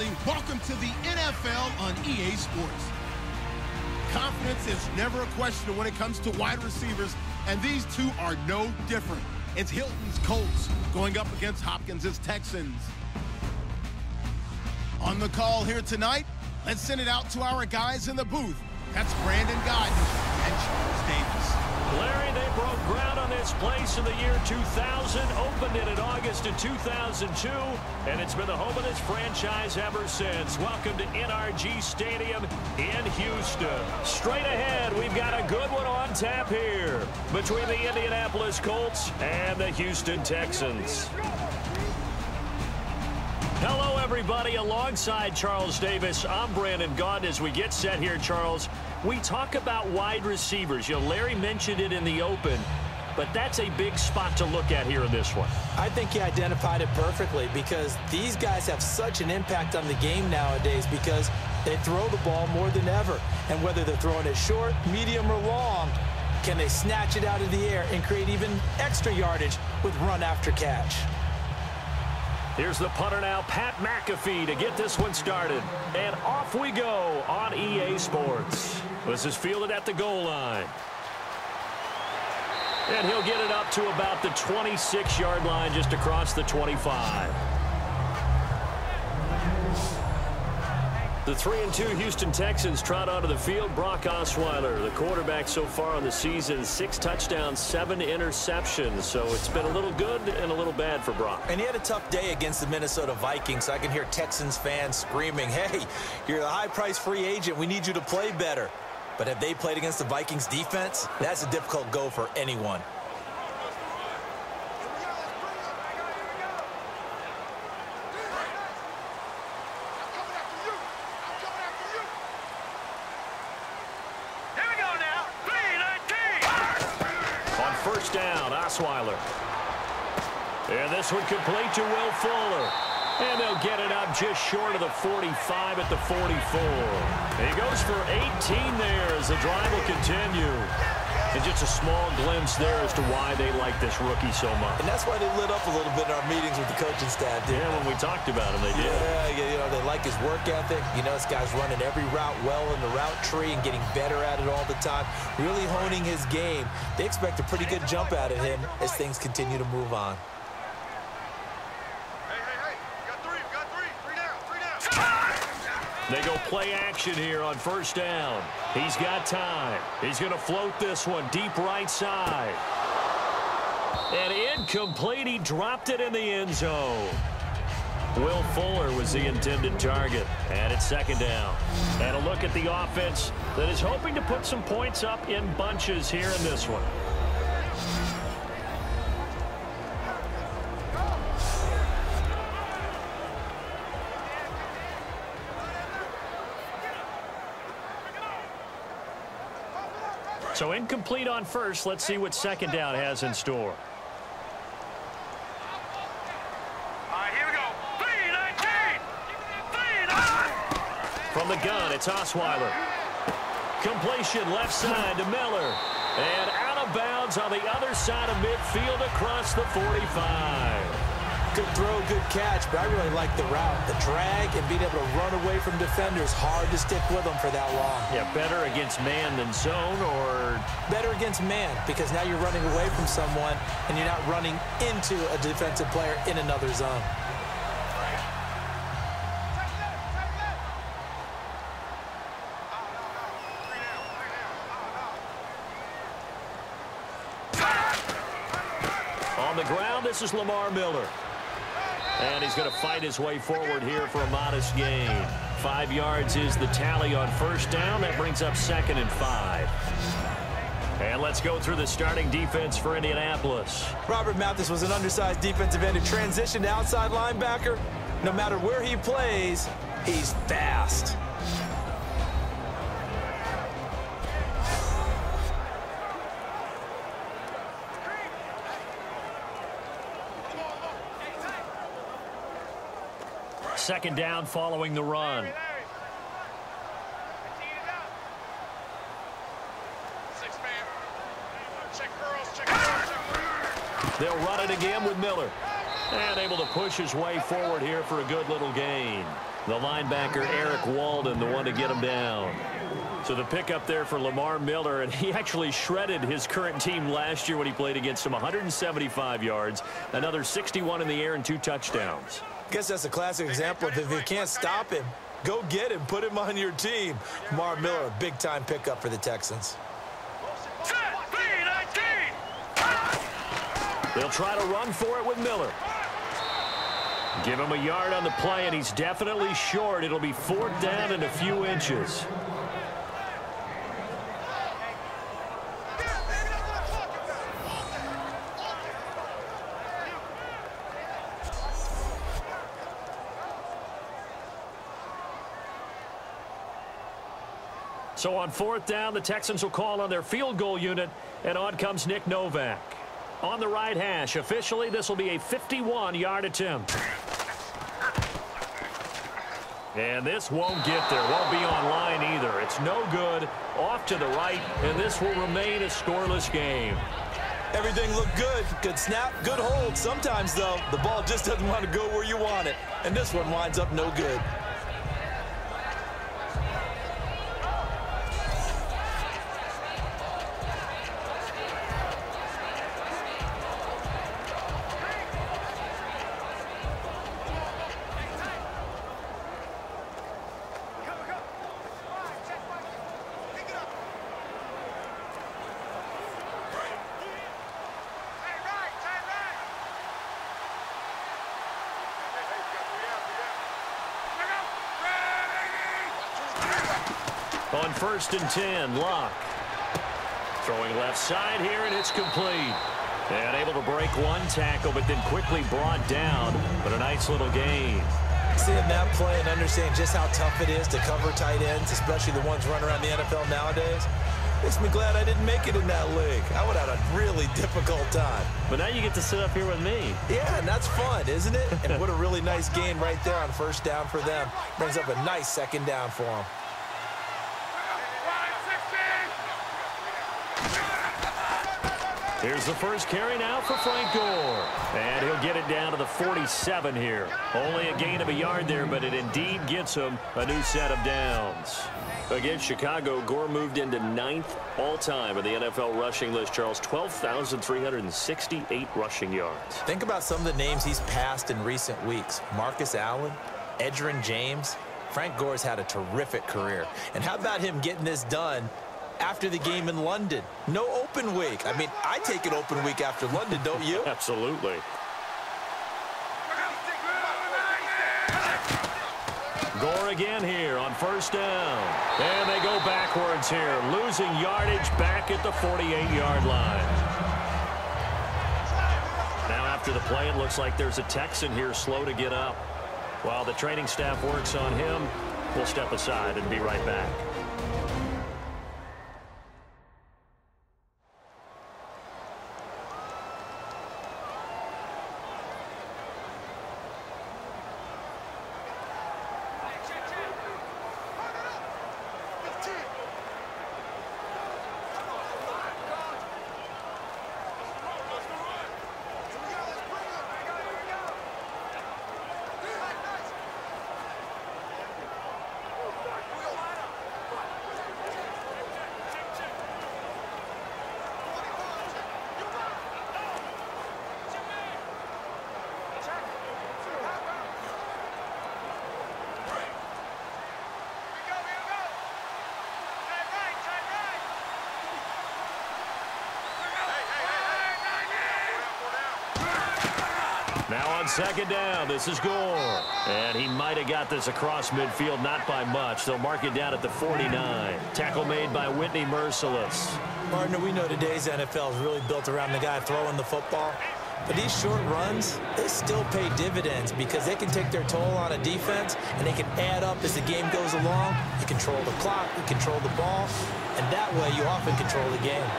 finally, welcome to the NFL on EA Sports. Confidence is never a question when it comes to wide receivers, and these two are no different. It's Hilton's Colts going up against Hopkins' Texans. On the call here tonight, let's send it out to our guys in the booth. That's Brandon Godden and Charles Davis. Larry, they broke ground on this place in the year 2000, opened it in August of 2002, and it's been the home of this franchise ever since. Welcome to NRG Stadium in Houston. Straight ahead, we've got a good one on tap here between the Indianapolis Colts and the Houston Texans. Hello, everybody. Alongside Charles Davis, I'm Brandon Gaudin. As we get set here, Charles, we talk about wide receivers. You know, Larry mentioned it in the open, but that's a big spot to look at here in this one. I think he identified it perfectly because these guys have such an impact on the game nowadays because they throw the ball more than ever. And whether they're throwing it short, medium, or long, can they snatch it out of the air and create even extra yardage with run after catch? Here's the punter now, Pat McAfee, to get this one started. And off we go on EA Sports. This is fielded at the goal line. And he'll get it up to about the 26-yard line, just across the 25. The 3-2 Houston Texans trot onto the field. Brock Osweiler, the quarterback so far on the season, 6 touchdowns, 7 interceptions. So it's been a little good and a little bad for Brock. And he had a tough day against the Minnesota Vikings. I can hear Texans fans screaming, hey, you're a high-priced free agent. We need you to play better. But have they played against the Vikings defense? That's a difficult go for anyone. Down, Osweiler. And this one complete to Will Fuller. And they'll get it up just short of the 45 at the 44. He goes for 18 there as the drive will continue. And just a small glimpse there as to why they like this rookie so much. And that's why they lit up a little bit in our meetings with the coaching staff, didn't they? When we talked about him, they did. Yeah, you know, they like his work ethic. You know, this guy's running every route well in the route tree and getting better at it all the time, really honing his game. They expect a pretty good jump out of him as things continue to move on. They go play action here on first down. He's got time. He's going to float this one deep right side. And incomplete. He dropped it in the end zone. Will Fuller was the intended target. And it's second down. And a look at the offense that is hoping to put some points up in bunches here in this one. So incomplete on first. Let's see what second down has in store. All right, here we go. 3-19. From the gun, it's Osweiler. Completion left side to Miller. And out of bounds on the other side of midfield across the 45. Good throw, good catch, but I really like the route. The drag and being able to run away from defenders. Hard to stick with them for that long. Yeah, better against man than zone, or? Better against man, because now you're running away from someone and you're not running into a defensive player in another zone. On the ground, this is Lamar Miller. And he's going to fight his way forward here for a modest gain. 5 yards is the tally on first down. That brings up 2nd and 5. And let's go through the starting defense for Indianapolis. Robert Mathis was an undersized defensive end who transitioned to outside linebacker. No matter where he plays, he's fast. Second down following the run. They'll run it again with Miller. And able to push his way forward here for a good little gain. The linebacker, Eric Walden, the one to get him down. So the pickup there for Lamar Miller, and he actually shredded his current team last year when he played against them. 175 yards, another 61 in the air, and 2 touchdowns. I guess that's a classic example of if you can't stop him, go get him, put him on your team. Lamar Miller, a big-time pickup for the Texans. They'll try to run for it with Miller. Give him a yard on the play, and he's definitely short. It'll be 4th down and a few inches. So on 4th down, the Texans will call on their field goal unit, and on comes Nick Novak. On the right hash, officially, this will be a 51-yard attempt. And this won't get there, won't be on line either. It's no good, off to the right, and this will remain a scoreless game. Everything looked good. Good snap, good hold. Sometimes, though, the ball just doesn't want to go where you want it. And this one winds up no good. On 1st and 10, Locke. Throwing left side here, and it's complete. And able to break 1 tackle, but then quickly brought down. But a nice little gain. Seeing that play and understanding just how tough it is to cover tight ends, especially the ones running around the NFL nowadays, makes me glad I didn't make it in that league. I would have had a really difficult time. But now you get to sit up here with me. Yeah, and that's fun, isn't it? And what a really nice gain right there on 1st down for them. Brings up a nice 2nd down for them. Here's the first carry now for Frank Gore. And he'll get it down to the 47 here. Only a gain of a yard there, but it indeed gets him a new set of downs. Against Chicago, Gore moved into 9th all-time in the NFL rushing list, Charles. 12,368 rushing yards. Think about some of the names he's passed in recent weeks. Marcus Allen, Edgerrin James. Frank Gore's had a terrific career. And how about him getting this done after the game in London? No open week. I mean, I take an open week after London, don't you? Absolutely. Gore again here on 1st down. And they go backwards here, losing yardage back at the 48-yard line. Now after the play, it looks like there's a Texan here slow to get up. While the training staff works on him, we'll step aside and be right back. Now on 2nd down, this is Gore. And he might have got this across midfield, not by much. They'll mark it down at the 49. Tackle made by Whitney Merciless. Partner, we know today's NFL is really built around the guy throwing the football. But these short runs, they still pay dividends because they can take their toll on a defense and they can add up as the game goes along. You control the clock, you control the ball, and that way you often control the game.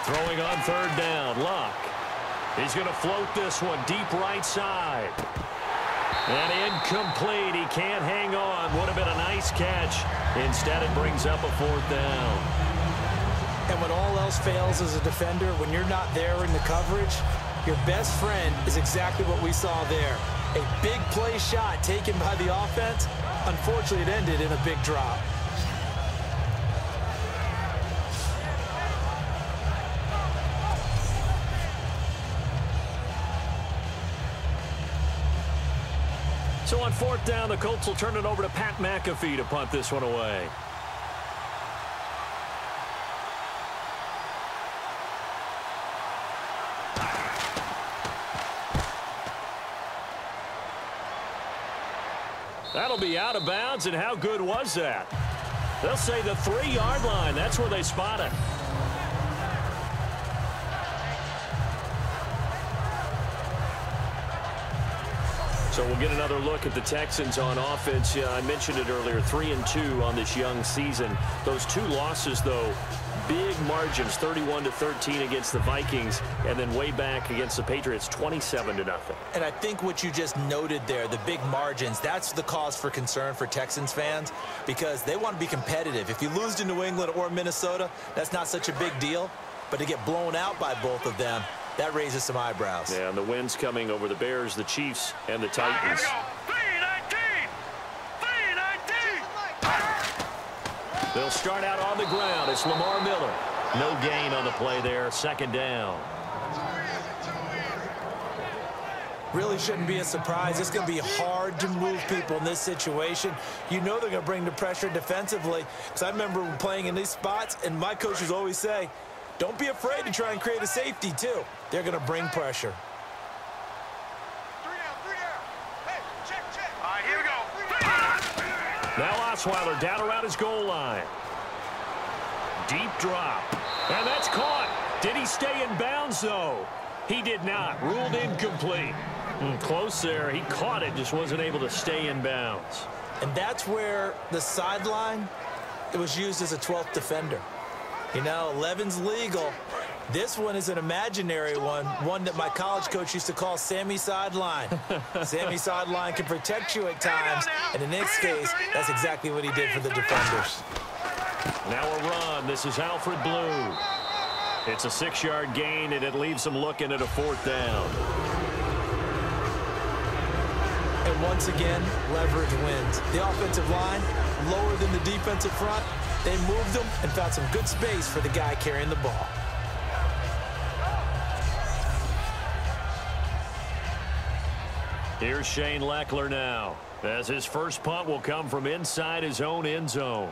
Throwing on 3rd down, Luck. He's going to float this one deep right side. And incomplete. He can't hang on. Would have been a nice catch. Instead, it brings up a 4th down. And when all else fails as a defender, when you're not there in the coverage, Your best friend is exactly what we saw there. A big play shot taken by the offense. Unfortunately, it ended in a big drop. So on fourth down, the Colts will turn it over to Pat McAfee to punt this one away. That'll be out of bounds, and how good was that? They'll say the 3-yard line. That's where they spot it. So we'll get another look at the Texans on offense. I mentioned it earlier, 3-2 on this young season. Those 2 losses, though, big margins, 31-13 against the Vikings, and then way back against the Patriots, 27-0. And I think what you just noted there, the big margins, that's the cause for concern for Texans fans because they want to be competitive. If you lose to New England or Minnesota, that's not such a big deal. But to get blown out by both of them, that raises some eyebrows. Yeah, and the wins coming over the Bears, the Chiefs, and the Titans. They'll start out on the ground. It's Lamar Miller. No gain on the play there. Second down. Really shouldn't be a surprise. It's going to be hard to move people in this situation. You know they're going to bring the pressure defensively. Because I remember playing in these spots, and my coaches always say, don't be afraid to try and create a safety, too. They're going to bring pressure. Now Osweiler down around his goal line. Deep drop. And that's caught. Did he stay in bounds, though? He did not. Ruled incomplete. Close there. He caught it, just wasn't able to stay in bounds. And that's where the sideline, it was used as a 12th defender. You know, 11's legal. This one is an imaginary one that my college coach used to call Sammy Sideline. Sammy Sideline can protect you at times, and in this case, that's exactly what he did for the defenders. Now a run. This is Alfred Blue. It's a 6-yard gain, and it leaves him looking at a 4th down. And once again, leverage wins. The offensive line, lower than the defensive front, they moved them and found some good space for the guy carrying the ball. Here's Shane Leckler now, as his first punt will come from inside his own end zone.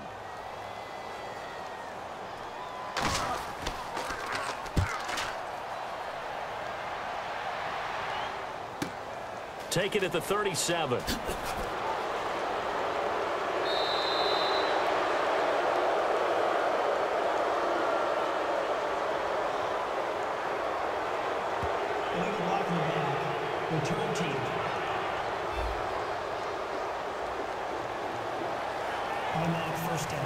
Take it at the 37. Return team. Automatic first down.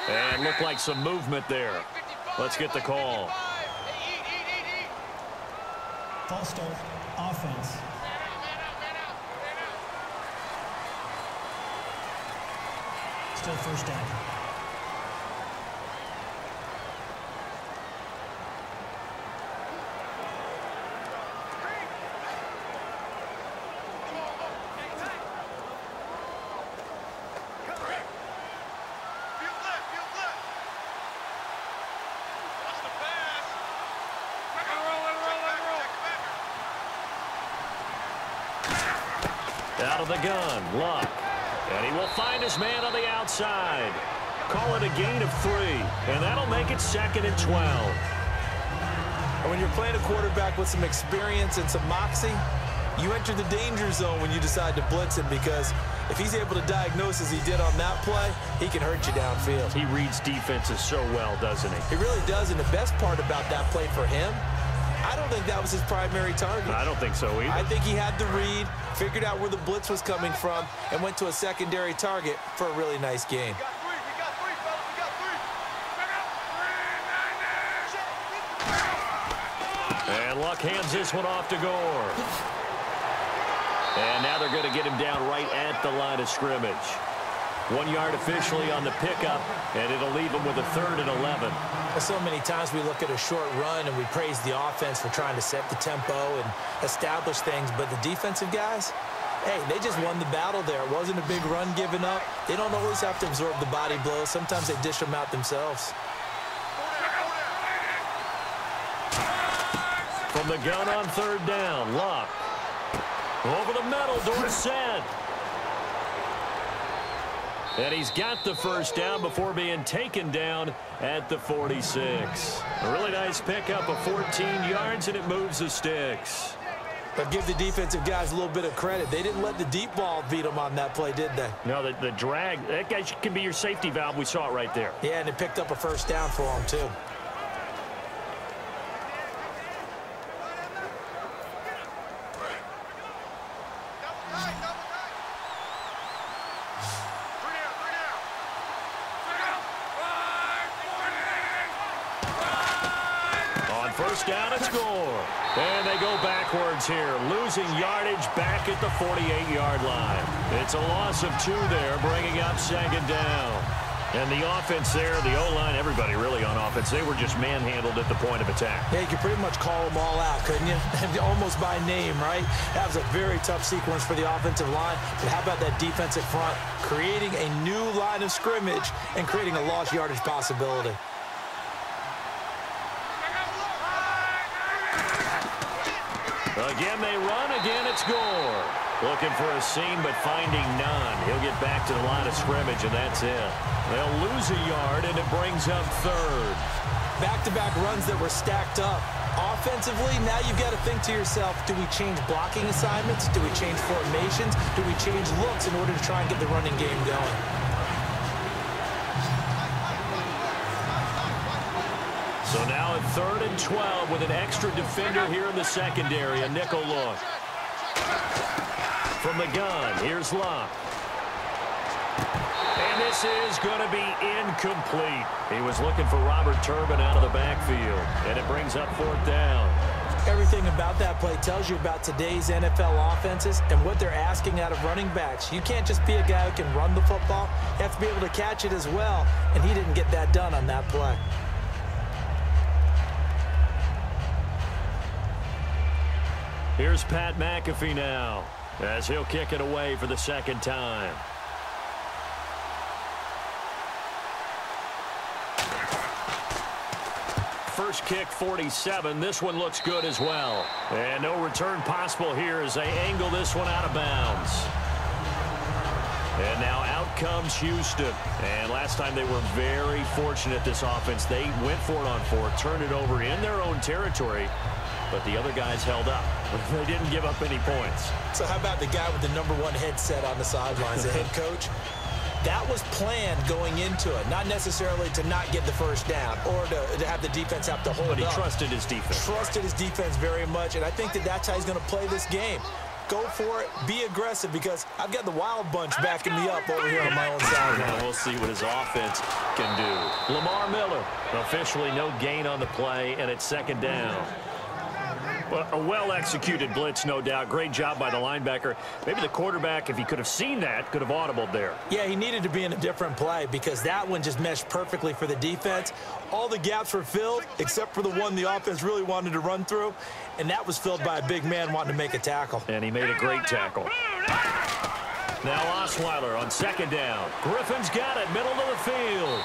And looked like some movement there. Let's get the call. False start, offense. Still first down. Out of the gun, Luck. And he will find his man on the outside. Call it a gain of 3, and that'll make it 2nd and 12. And when you're playing a quarterback with some experience and some moxie, you enter the danger zone when you decide to blitz him, because if he's able to diagnose as he did on that play, he can hurt you downfield. He reads defenses so well, doesn't he? He really does, and the best part about that play for him, I don't think that was his primary target. I don't think so either. I think he had the read, figured out where the blitz was coming from, and went to a secondary target for a really nice game. And Luck hands this one off to Gore. And now they're going to get him down right at the line of scrimmage. 1 yard officially on the pickup, and it'll leave him with a 3rd and 11. So many times we look at a short run and we praise the offense for trying to set the tempo and establish things, but the defensive guys, hey, they just won the battle there. It wasn't a big run given up. They don't always have to absorb the body blows. Sometimes they dish them out themselves. From the gun on 3rd down, Luck. Over the middle, Dorsett. And he's got the 1st down before being taken down at the 46. A really nice pickup of 14 yards, and it moves the sticks. But give the defensive guys a little bit of credit. They didn't let the deep ball beat them on that play, did they? No, the drag, that guy can be your safety valve. We saw it right there. Yeah, and it picked up a 1st down for them, too. First down, it's Gore. And they go backwards here, losing yardage back at the 48-yard line. It's a loss of 2 there, bringing up 2nd down. And the offense there, the O-line, everybody really on offense, they were just manhandled at the point of attack. Yeah, you could pretty much call them all out, couldn't you? Almost by name, right? That was a very tough sequence for the offensive line. But how about that defensive front, creating a new line of scrimmage and creating a lost yardage possibility? Again, they run. Again, it's Gore. Looking for a seam, but finding none. He'll get back to the line of scrimmage, and that's it. They'll lose a yard, and it brings up 3rd. Back-to-back runs that were stacked up. Offensively, now you've got to think to yourself, do we change blocking assignments? Do we change formations? Do we change looks in order to try and get the running game going? So now at 3rd and 12 with an extra defender here in the secondary, a nickel look. From the gun, here's Luck. And this is going to be incomplete. He was looking for Robert Turbin out of the backfield, and it brings up 4th down. Everything about that play tells you about today's NFL offenses and what they're asking out of running backs. You can't just be a guy who can run the football. You have to be able to catch it as well, and he didn't get that done on that play. Here's Pat McAfee now, as he'll kick it away for the 2nd time. First kick, 47. This one looks good as well. And no return possible here as they angle this one out of bounds. And now out comes Houston. And last time they were very fortunate, this offense. They went for it on 4, turned it over in their own territory. But the other guys held up. They didn't give up any points. So how about the guy with the #1 headset on the sidelines, the head coach? That was planned going into it, not necessarily to not get the 1st down or to have the defense have to hold up. But he trusted his defense. Trusted his defense very much, and I think that's how he's going to play this game. Go for it, be aggressive, because I've got the wild bunch backing me up over here on my own side. We'll see what his offense can do. Lamar Miller, officially no gain on the play, and it's 2nd down. Well, a well-executed blitz, no doubt. Great job by the linebacker. Maybe the quarterback, if he could have seen that, could have audibled there. Yeah, he needed to be in a different play because that one just meshed perfectly for the defense. All the gaps were filled except for the one the offense really wanted to run through, and that was filled by a big man wanting to make a tackle. And he made a great tackle. Now Osweiler on 2nd down. Griffin's got it, middle of the field.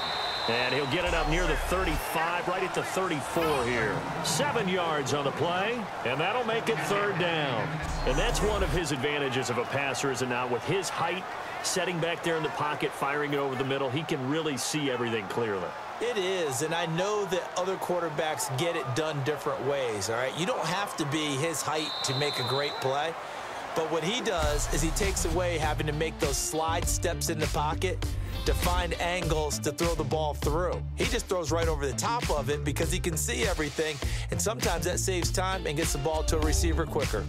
And he'll get it up near the 35, right at the 34 here. 7 yards on the play, and that'll make it 3rd down. And that's one of his advantages of a passer, is it not? With his height, setting back there in the pocket, firing it over the middle, he can really see everything clearly. It is, and I know that other quarterbacks get it done different ways, all right? You don't have to be his height to make a great play. But what he does is he takes away having to make those slide steps in the pocket to find angles to throw the ball through. He just throws right over the top of it because he can see everything, and sometimes that saves time and gets the ball to a receiver quicker.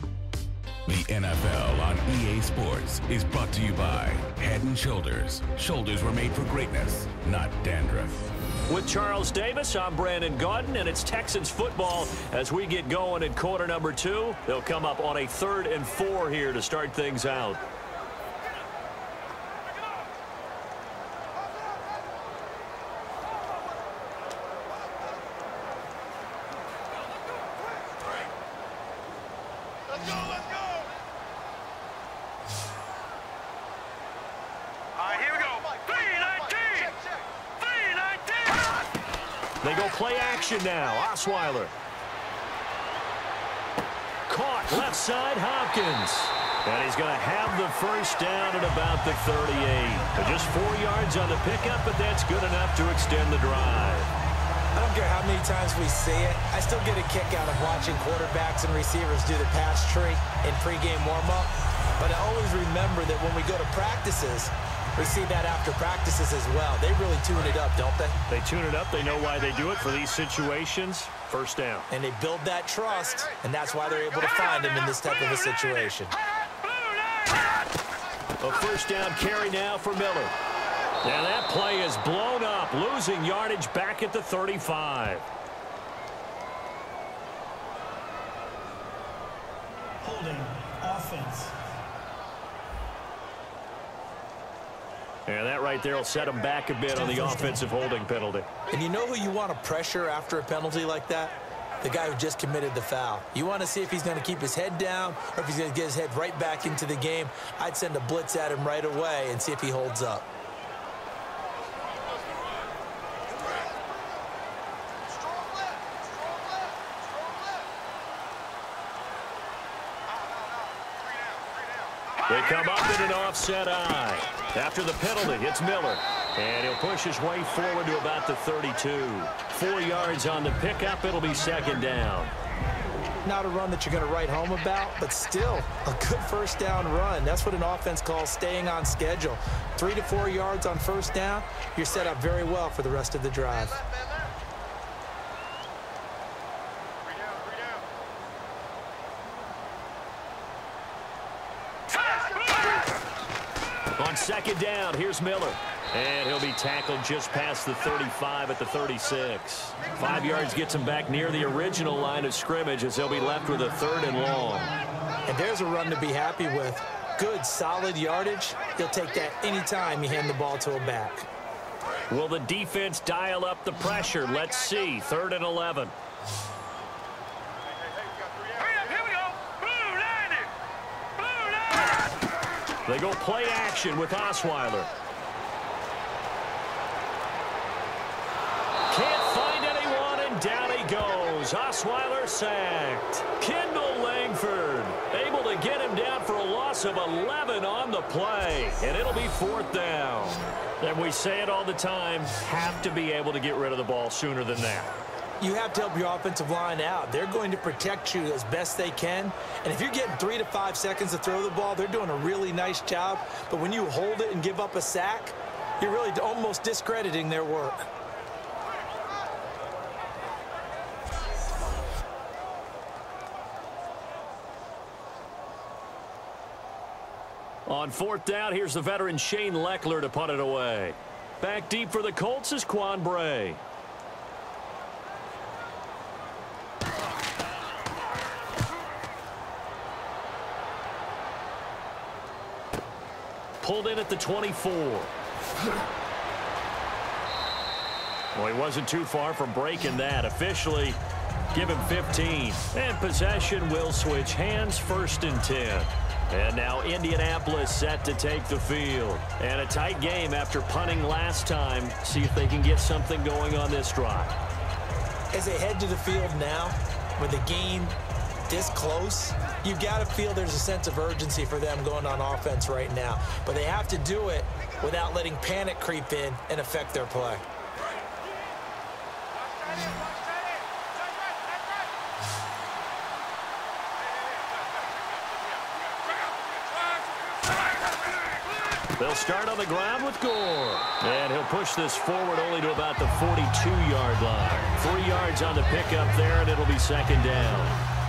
The NFL on EA Sports is brought to you by Head & Shoulders. Shoulders were made for greatness, not dandruff. With Charles Davis, I'm Brandon Gaudin, and it's Texans football as we get going in quarter number 2. They'll come up on a 3rd and 4 here to start things out. They go play action now. Osweiler. Caught left side, Hopkins. And he's going to have the first down at about the 38. Just 4 yards on the pickup, but that's good enough to extend the drive. I don't care how many times we see it. I still get a kick out of watching quarterbacks and receivers do the pass tree in pregame warm-up. But I always remember that when we go to practices, we see that after practices as well. They really tune it up, don't they? They tune it up. They know why they do it for these situations. First down. And they build that trust, and that's why they're able to find him in this type of a situation. A first down carry now for Miller. And that play is blown up, losing yardage back at the 35. Holding offense. And that right there will set him back a bit on the offensive holding penalty. And you know who you want to pressure after a penalty like that? The guy who just committed the foul. You want to see if he's going to keep his head down or if he's going to get his head right back into the game. I'd send a blitz at him right away and see if he holds up. They come up in an offset eye. After the penalty, it's Miller. And he'll push his way forward to about the 32. 4 yards on the pickup. It'll be second down. Not a run that you're going to write home about, but still a good first down run. That's what an offense calls staying on schedule. 3 to 4 yards on first down, you're set up very well for the rest of the drive. On second down, here's Miller. And he'll be tackled just past the 35 at the 36. 5 yards gets him back near the original line of scrimmage as they'll be left with a 3rd and long. And there's a run to be happy with. Good, solid yardage. He'll take that anytime you hand the ball to a back. Will the defense dial up the pressure? Let's see. 3rd and 11. They go play action with Osweiler. Can't find anyone, and down he goes. Osweiler sacked. Kendall Langford able to get him down for a loss of 11 on the play, and it'll be 4th down. And we say it all the time, have to be able to get rid of the ball sooner than that. You have to help your offensive line out. They're going to protect you as best they can. And if you're getting 3 to 5 seconds to throw the ball, they're doing a really nice job. But when you hold it and give up a sack, you're really almost discrediting their work. On 4th down, here's the veteran Shane Leckler to punt it away. Back deep for the Colts is Quan Bray. Pulled in at the 24. Well, he wasn't too far from breaking that. Officially, give him 15. And possession will switch hands, 1st and 10. And now Indianapolis set to take the field. And a tight game after punting last time. See if they can get something going on this drive. As they head to the field now, with the game this close, you've got to feel there's a sense of urgency for them going on offense right now. But they have to do it without letting panic creep in and affect their play. They'll start on the ground with Gore. And he'll push this forward only to about the 42-yard line. 3 yards on the pickup there, and it'll be second down.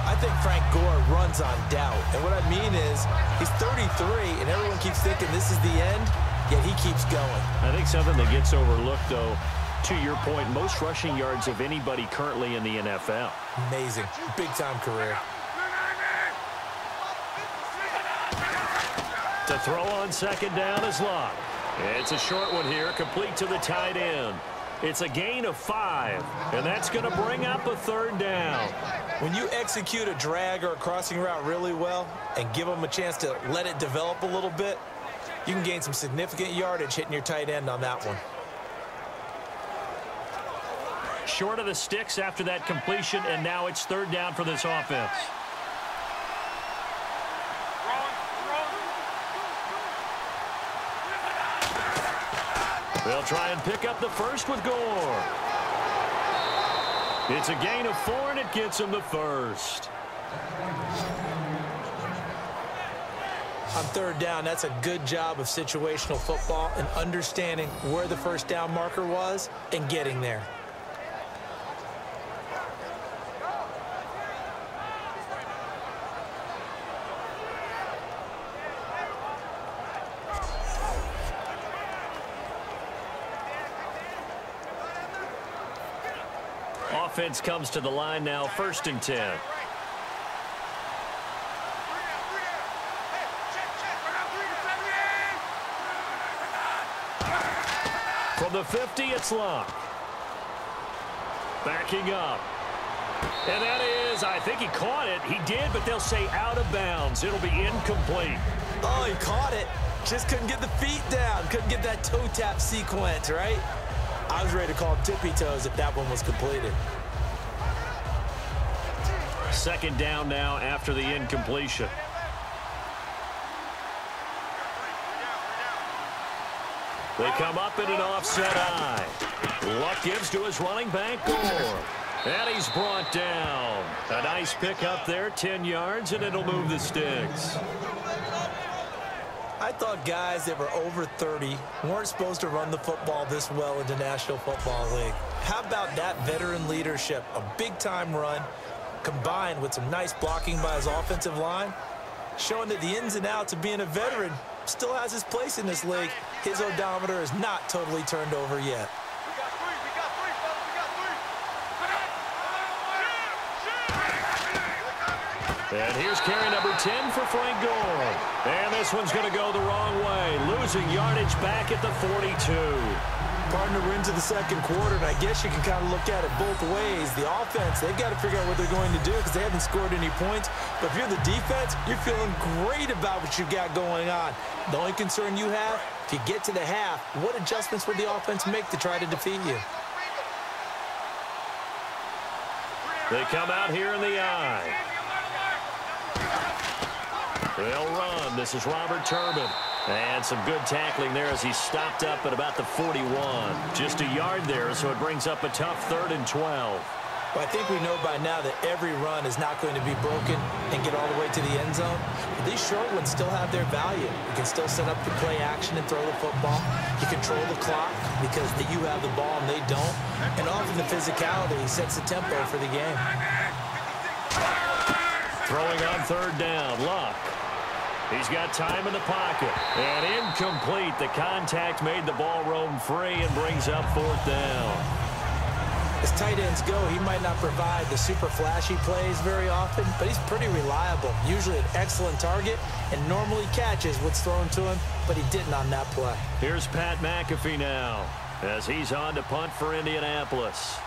I think Frank Gore runs on doubt. And what I mean is he's 33, and everyone keeps thinking this is the end, yet he keeps going. I think something that gets overlooked, though, to your point, most rushing yards of anybody currently in the NFL. Amazing. Big-time career. To throw on second down is Luck. It's a short one here, complete to the tight end. It's a gain of 5, and that's going to bring up a third down. When you execute a drag or a crossing route really well and give them a chance to let it develop a little bit, you can gain some significant yardage hitting your tight end on that one. Short of the sticks after that completion, and now it's third down for this offense. They'll try and pick up the first with Gore. It's a gain of 4, and it gets him the first. On third down, that's a good job of situational football and understanding where the first down marker was and getting there. Offense comes to the line now, 1st and 10. From the 50, it's Luck. Backing up. And that is, I think he caught it. He did, but they'll say out of bounds. It'll be incomplete. Oh, he caught it. Just couldn't get the feet down. Couldn't get that toe tap sequence, right? I was ready to call tippy toes if that one was completed. Second down now after the incompletion. They come up in an offset eye. Luck gives to his running back, Gore. And he's brought down. A nice pick up there, 10 yards, and it'll move the sticks. I thought guys that were over 30 weren't supposed to run the football this well in the National Football League. How about that veteran leadership? A big-time run combined with some nice blocking by his offensive line, showing that the ins and outs of being a veteran still has his place in this league. His odometer is not totally turned over yet. And here's carry number 10 for Frank Gore. And this one's going to go the wrong way, losing yardage back at the 42. Partner, we're into the second quarter, and I guess you can kind of look at it both ways. The offense, they've got to figure out what they're going to do because they haven't scored any points. But if you're the defense, you're feeling great about what you've got going on. The only concern you have, if you get to the half, what adjustments will the offense make to try to defeat you? They come out here in the eye. They'll run. This is Robert Turbin. And some good tackling there as he stopped up at about the 41. Just a yard there, so it brings up a tough 3rd and 12. Well, I think we know by now that every run is not going to be broken and get all the way to the end zone. But these short ones still have their value. You can still set up the play action and throw the football. You control the clock because you have the ball and they don't. And often the physicality sets the tempo for the game. Throwing on 3rd down, Luck. He's got time in the pocket. And incomplete. The contact made the ball roam free and brings up 4th down. As tight ends go, he might not provide the super flashy plays very often, but he's pretty reliable. Usually an excellent target and normally catches what's thrown to him, but he didn't on that play. Here's Pat McAfee now as he's on to punt for Indianapolis.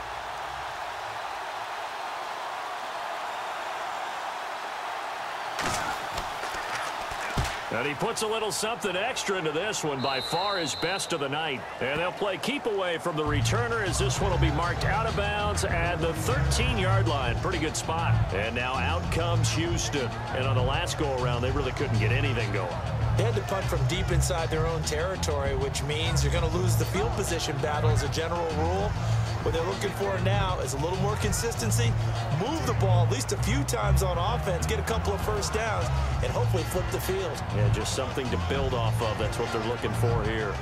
And he puts a little something extra into this one, by far his best of the night. And they'll play keep away from the returner as this one will be marked out of bounds at the 13-yard line. Pretty good spot. And now out comes Houston. And on the last go-around, they really couldn't get anything going. They had to punt from deep inside their own territory, which means you're going to lose the field position battle as a general rule. What they're looking for now is a little more consistency, move the ball at least a few times on offense, get a couple of first downs, and hopefully flip the field. Yeah, just something to build off of. That's what they're looking for here.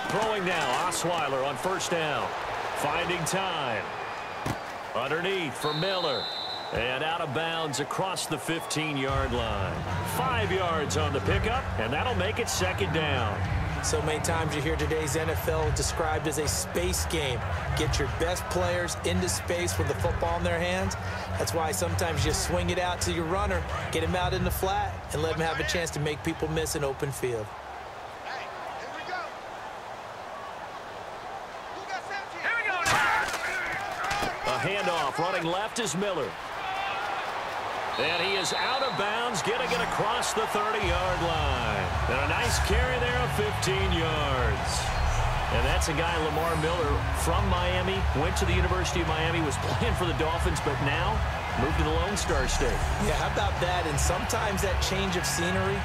Throwing now, Osweiler on first down. Finding time. Underneath for Miller. And out of bounds across the 15-yard line. 5 yards on the pickup, and that'll make it second down. So many times you hear today's NFL described as a space game. Get your best players into space with the football in their hands. That's why sometimes you swing it out to your runner, get him out in the flat, and let him have a chance to make people miss an open field. Handoff, running left is Miller. And he is out of bounds, getting it across the 30-yard line. And a nice carry there of 15 yards. And that's a guy, Lamar Miller, from Miami, went to the University of Miami, was playing for the Dolphins, but now moved to the Lone Star State. Yeah, how about that? And sometimes that change of scenery,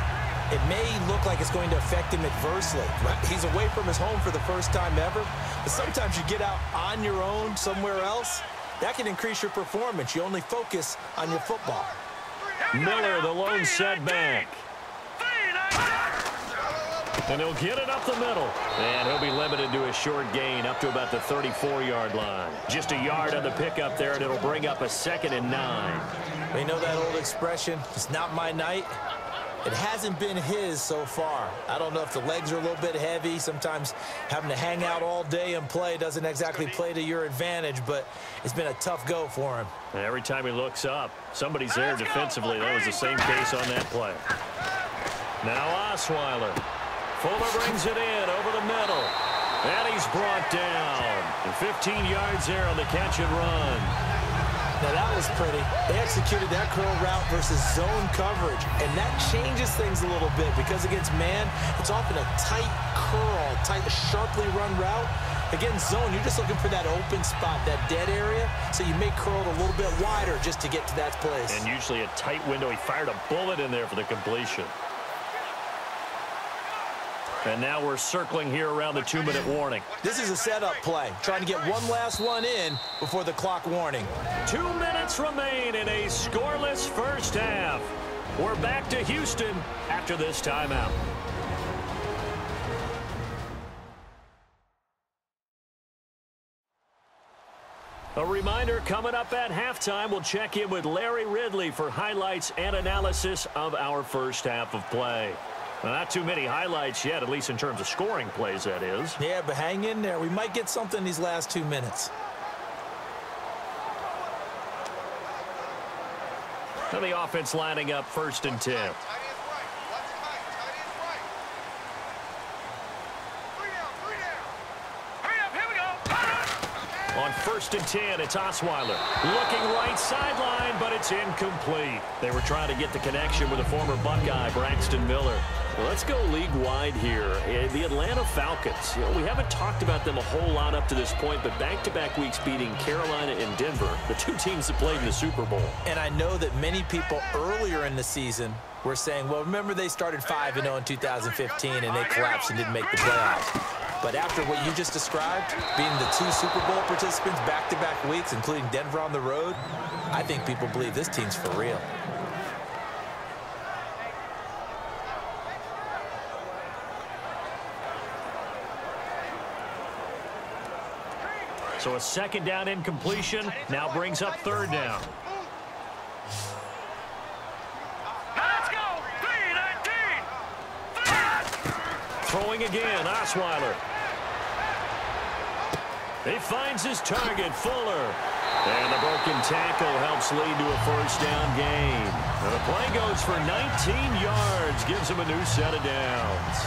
it may look like it's going to affect him adversely. He's away from his home for the first time ever, but sometimes you get out on your own somewhere else, that can increase your performance. You only focus on your football. Miller, the lone setback. And he'll get it up the middle. And he'll be limited to a short gain up to about the 34-yard line. Just a yard on the pickup there, and it'll bring up a 2nd and 9. We know that old expression, it's not my night. It hasn't been his so far. I don't know if the legs are a little bit heavy. Sometimes having to hang out all day and play doesn't exactly play to your advantage, but it's been a tough go for him. And every time he looks up, somebody's there defensively. That was the same case on that play. Now Osweiler. Fuller brings it in over the middle. And he's brought down. And 15 yards there on the catch and run. Now that was pretty. They executed that curl route versus zone coverage, and that changes things a little bit because against man, it's often a tight curl, sharply run route. Against zone, you're just looking for that open spot, that dead area, so you may curl it a little bit wider just to get to that place. And usually a tight window. He fired a bullet in there for the completion. And now we're circling here around the 2-minute warning. This is a setup play, trying to get one last one in before the clock warning. 2 minutes remain in a scoreless first half. We're back to Houston after this timeout. A reminder, coming up at halftime, we'll check in with Larry Ridley for highlights and analysis of our first half of play. Well, not too many highlights yet, at least in terms of scoring plays, that is. Yeah, but hang in there. We might get something these last 2 minutes. And the offense lining up 1st and 10. On 1st and 10, it's Osweiler. Looking right sideline, but it's incomplete. They were trying to get the connection with a former Buckeye, Braxton Miller. Well, let's go league-wide here. The Atlanta Falcons, we haven't talked about them a whole lot up to this point, but back-to-back weeks beating Carolina and Denver, the two teams that played in the Super Bowl. And I know that many people earlier in the season were saying, well, remember they started 5-0 in 2015 and they collapsed and didn't make the playoffs. But after what you just described, being the 2 Super Bowl participants back-to-back weeks, including Denver on the road, I think people believe this team's for real. So a 2nd down incompletion now brings up 3rd down. Let's go! 3-19! Throwing again, Osweiler. He finds his target, Fuller. And the broken tackle helps lead to a 1st down gain. And the play goes for 19 yards, gives him a new set of downs.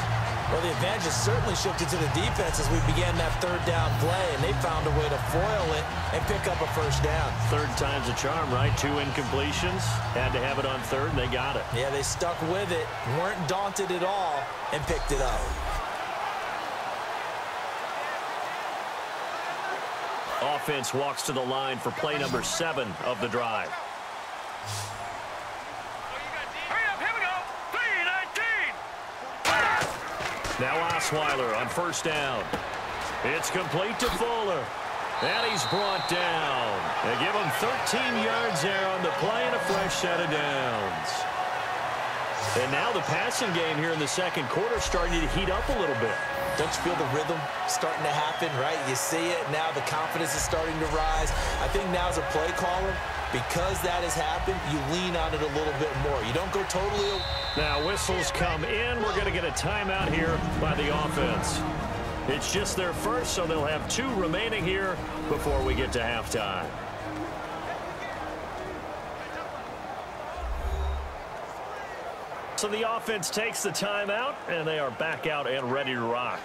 Well, the advantage has certainly shifted to the defense as we began that 3rd down play, and they found a way to foil it and pick up a 1st down. 3rd time's a charm, right? 2 incompletions. Had to have it on 3rd, and they got it. Yeah, they stuck with it, weren't daunted at all, and picked it up. Offense walks to the line for play number 7 of the drive. Hurry up, here we go. 3-19. Now Osweiler on first down. It's complete to Fuller. And he's brought down. They give him 13 yards there on the play and a fresh set of downs. And now the passing game here in the second quarter starting to heat up a little bit. Don't you feel the rhythm starting to happen, right? You see it. Now the confidence is starting to rise. I think now as a play caller, because that has happened, you lean on it a little bit more. You don't go totally away. Now whistles come in. We're going to get a timeout here by the offense. It's just their first, so they'll have 2 remaining here before we get to halftime. So the offense takes the timeout, and they are back out and ready to rock.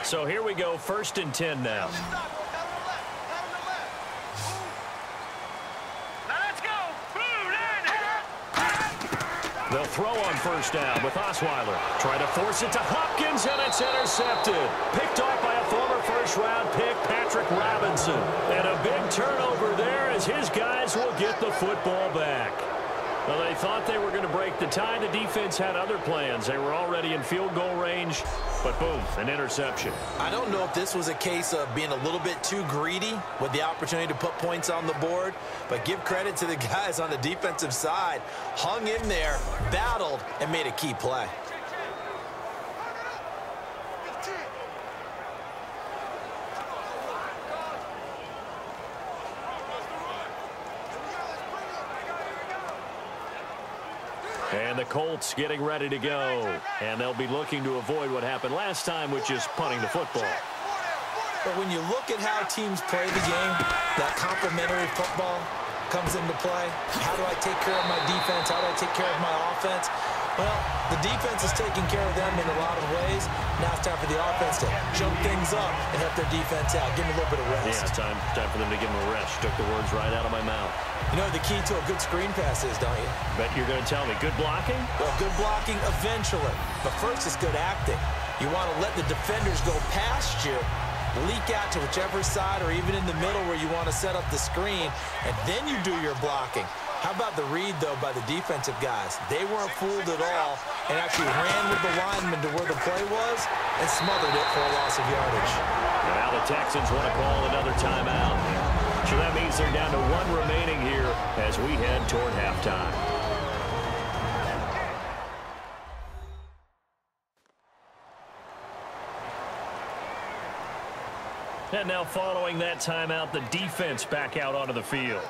So here we go, 1st and 10 now. Let's go. They'll throw on first down with Osweiler. Try to force it to Hopkins, and it's intercepted. Picked off by a former first-round pick, Patrick Robinson. And a big turnover there as his guys will get the football back. Well, they thought they were going to break the tie. The defense had other plans. They were already in field goal range, but boom, an interception. I don't know if this was a case of being a little bit too greedy with the opportunity to put points on the board, but give credit to the guys on the defensive side. Hung in there, battled, and made a key play. And the Colts getting ready to go. And they'll be looking to avoid what happened last time, which is punting the football. But when you look at how teams play the game, that complementary football comes into play. How do I take care of my defense? How do I take care of my offense? Well, the defense is taking care of them in a lot of ways. Now it's time for the offense to jump things up and help their defense out. Give them a little bit of rest. Yeah, time for them to give them a rest. Took the words right out of my mouth. You know the key to a good screen pass is, don't you? Bet you're going to tell me. Good blocking? Well, good blocking eventually. But first is good acting. You want to let the defenders go past you, leak out to whichever side or even in the middle where you want to set up the screen, and then you do your blocking. How about the read, though, by the defensive guys? They weren't fooled at all and actually ran with the lineman to where the play was and smothered it for a loss of yardage. Now the Texans want to call another timeout. So that means they're down to 1 remaining here as we head toward halftime. And now following that timeout, the defense back out onto the field.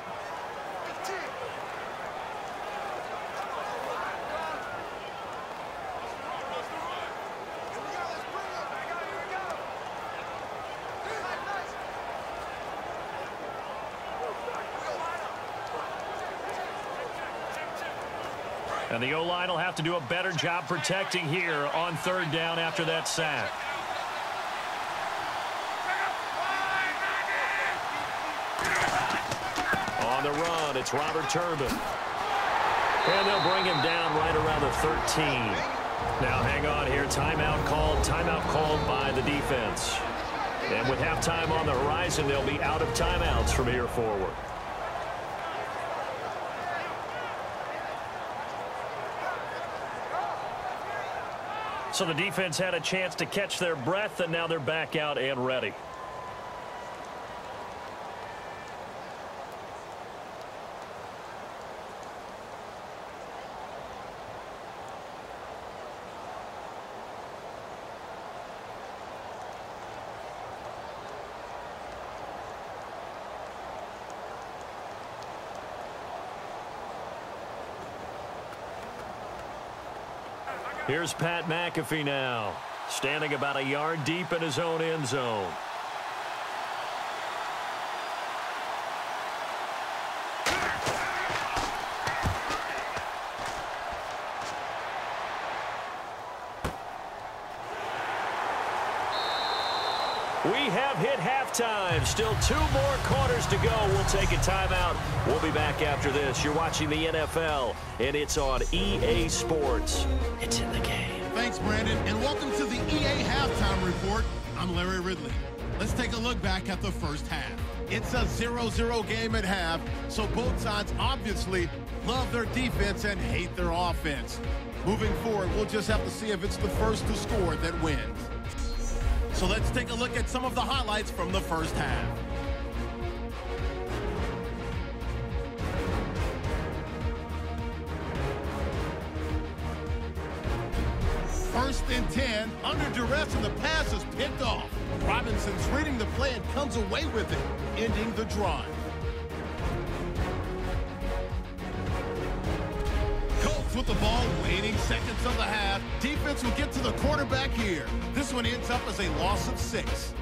And the O-line will have to do a better job protecting here on 3rd down after that sack. On the run, it's Robert Turbin. And they'll bring him down right around the 13. Now hang on here, timeout called by the defense. And with halftime on the horizon, they'll be out of timeouts from here forward. So the defense had a chance to catch their breath, and now they're back out and ready. Here's Pat McAfee now, standing about a yard deep in his own end zone. have hit halftime. Still 2 more quarters to go. We'll take a timeout. We'll be back after this. You're watching the NFL, and it's on EA Sports. It's in the game. Thanks, Brandon, and welcome to the EA Halftime Report. I'm Larry Ridley. Let's take a look back at the first half. It's a 0-0 game at half, so both sides obviously love their defense and hate their offense. Moving forward, we'll just have to see if it's the first to score that wins. So let's take a look at some of the highlights from the first half. First and 10, under duress, and the pass is picked off. Robinson's reading the play and comes away with it, ending the drive. Colts with the ball, waning seconds of the half. Defense will get to the quarterback here. This one ends up as a loss of 6.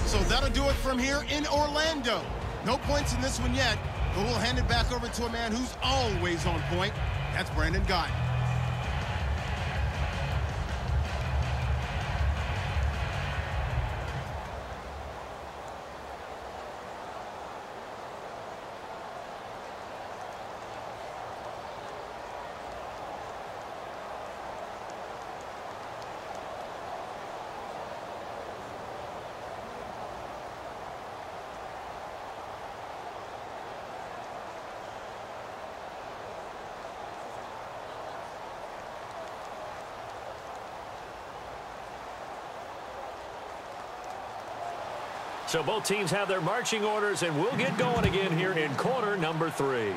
So that'll do it from here in Orlando. No points in this one yet, but we'll hand it back over to a man who's always on point. That's Brandon Guy. So both teams have their marching orders, and we'll get going again here in quarter number 3.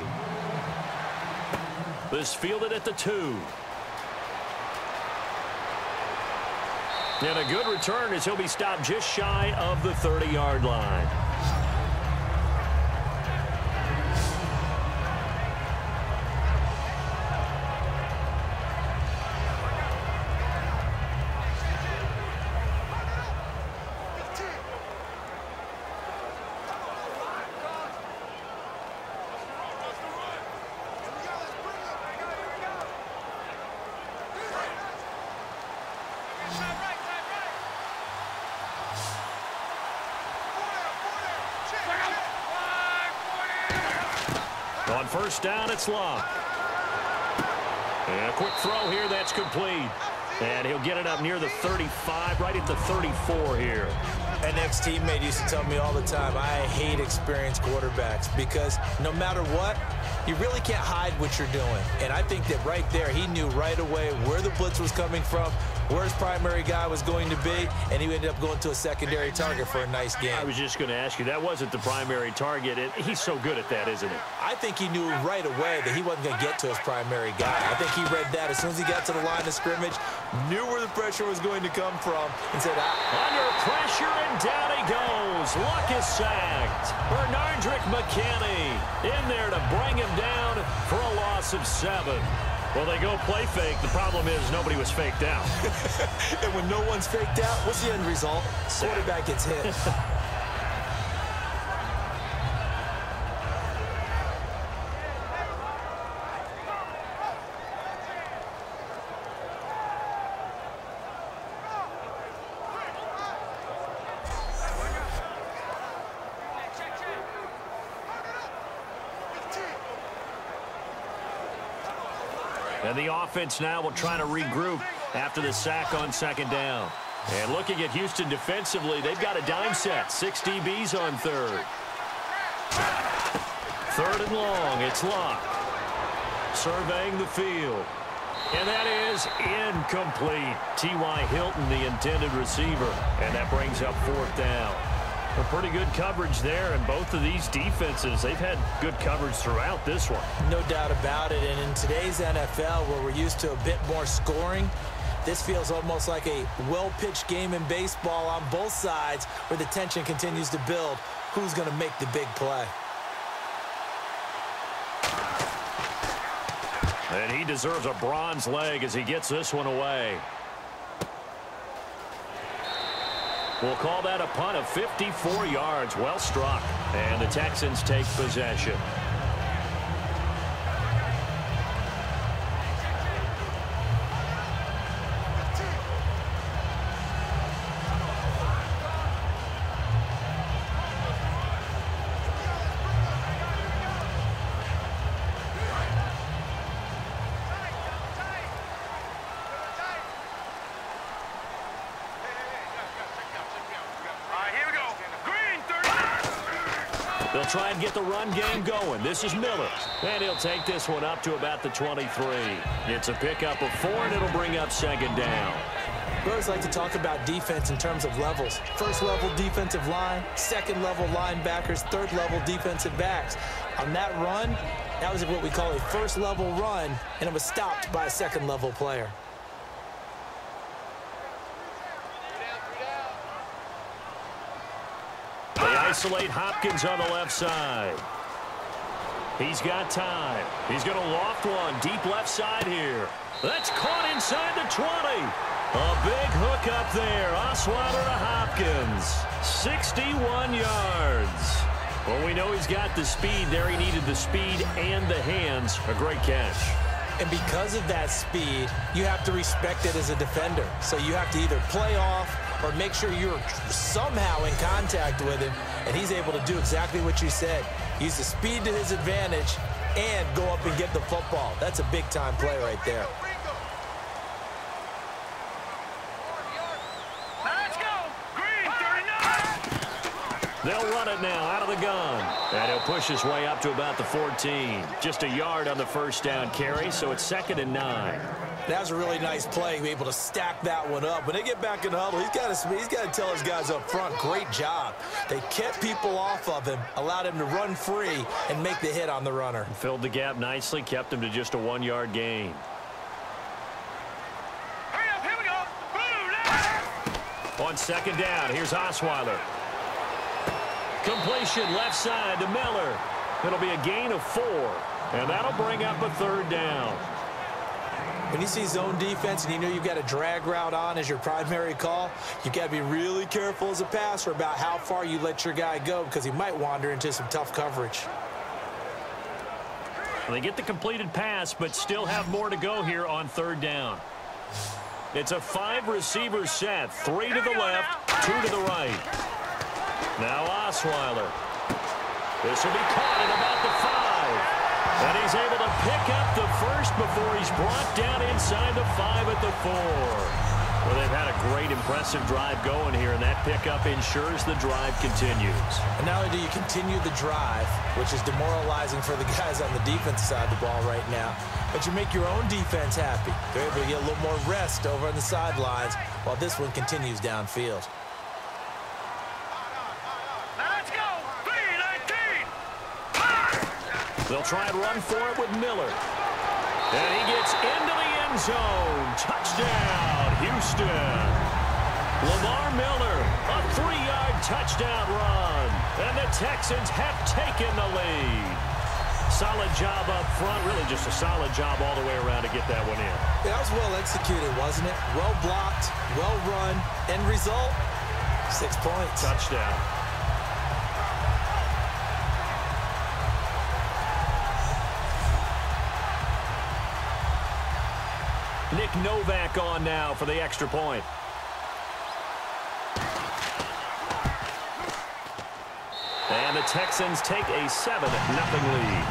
This fielded at the 2. And a good return as he'll be stopped just shy of the 30-yard line. On first down, it's Love. And a quick throw here, that's complete. And he'll get it up near the 35, right at the 34 here. An ex-teammate used to tell me all the time, I hate experienced quarterbacks because no matter what, you really can't hide what you're doing. And I think that right there, he knew right away where the blitz was coming from, where his primary guy was going to be, and he ended up going to a secondary target for a nice game. I was just going to ask you, that wasn't the primary target. He's so good at that, isn't he? I think he knew right away that he wasn't going to get to his primary guy. I think he read that as soon as he got to the line of scrimmage, knew where the pressure was going to come from, and said, under pressure, and down he goes. Luck is sacked. Bernardrick McKinney in there to bring him down for a loss of 7. Well, they go play fake. The problem is nobody was faked out. And when no one's faked out, what's the end result? Quarterback gets hit. And the offense now will try to regroup after the sack on second down. And looking at Houston defensively, they've got a dime set. 6 DBs on third. Third and long, it's Locke. Surveying the field. And that is incomplete. T.Y. Hilton, the intended receiver. And that brings up fourth down. A pretty good coverage there, and both of these defenses, they've had good coverage throughout this one. No doubt about it, and in today's NFL, where we're used to a bit more scoring, this feels almost like a well-pitched game in baseball on both sides where the tension continues to build. Who's going to make the big play? And he deserves a bronze leg as he gets this one away. We'll call that a punt of 54 yards. Well struck. And the Texans take possession. They'll try and get the run game going. This is Miller. And he'll take this one up to about the 23. It's a pickup of 4, and it'll bring up second down. We always like to talk about defense in terms of levels. First level defensive line, second level linebackers, third level defensive backs. On that run, that was what we call a first level run, and it was stopped by a second level player. They isolate Hopkins on the left side. He's got time. He's going to loft one deep left side here. That's caught inside the 20. A big hook up there. Osweiler to Hopkins. 61 yards. Well, we know he's got the speed there. He needed the speed and the hands. A great catch. And because of that speed, you have to respect it as a defender. So you have to either play off or make sure you're somehow in contact with him, and he's able to do exactly what you said. Use the speed to his advantage and go up and get the football. That's a big-time play right there. Let's go! Green, 39! They'll run it now out of the gun. And he'll push his way up to about the 14. Just a yard on the first down carry, so it's 2nd and 9. That was a really nice play, be able to stack that one up. When they get back in the huddle, he's got to tell his guys up front, great job. They kept people off of him, allowed him to run free and make the hit on the runner. Filled the gap nicely, kept him to just a 1-yard gain. Hurry up, here we go! Blue, On second down, here's Osweiler. Completion left side to Miller. It'll be a gain of 4, and that'll bring up a 3rd down. When you see zone defense and you know you've got a drag route on as your primary call, you've got to be really careful as a passer about how far you let your guy go because he might wander into some tough coverage. Well, they get the completed pass, but still have more to go here on 3rd down. It's a 5-receiver set, 3 to the left, 2 to the right. Now Osweiler. This will be caught at about the 5. And he's able to pick up the first before he's brought down inside the 5 at the 4. Well, they've had a great, impressive drive going here, and that pickup ensures the drive continues. And not only do you continue the drive, which is demoralizing for the guys on the defense side of the ball right now, but you make your own defense happy. They're able to get a little more rest over on the sidelines while this one continues downfield. let's go! 3-19! They'll try and run for it with Miller. And he gets into the end zone. Touchdown, Houston. Lamar Miller, a 3-yard touchdown run. And the Texans have taken the lead. Solid job up front. Really just a solid job all the way around to get that one in. That was well executed, wasn't it? Well blocked, well run. End result, 6 points. Touchdown. Nick Novak on now for the extra point. And the Texans take a 7-0 lead.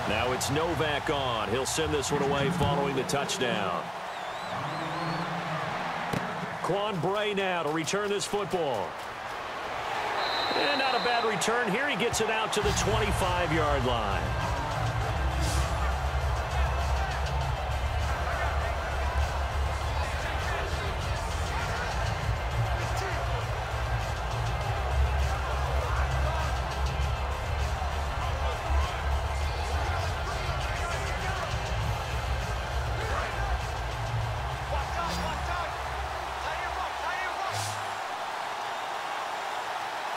Now it's Novak on. He'll send this one away following the touchdown. Quan Bray now to return this football. And not a bad return here. He gets it out to the 25-yard line.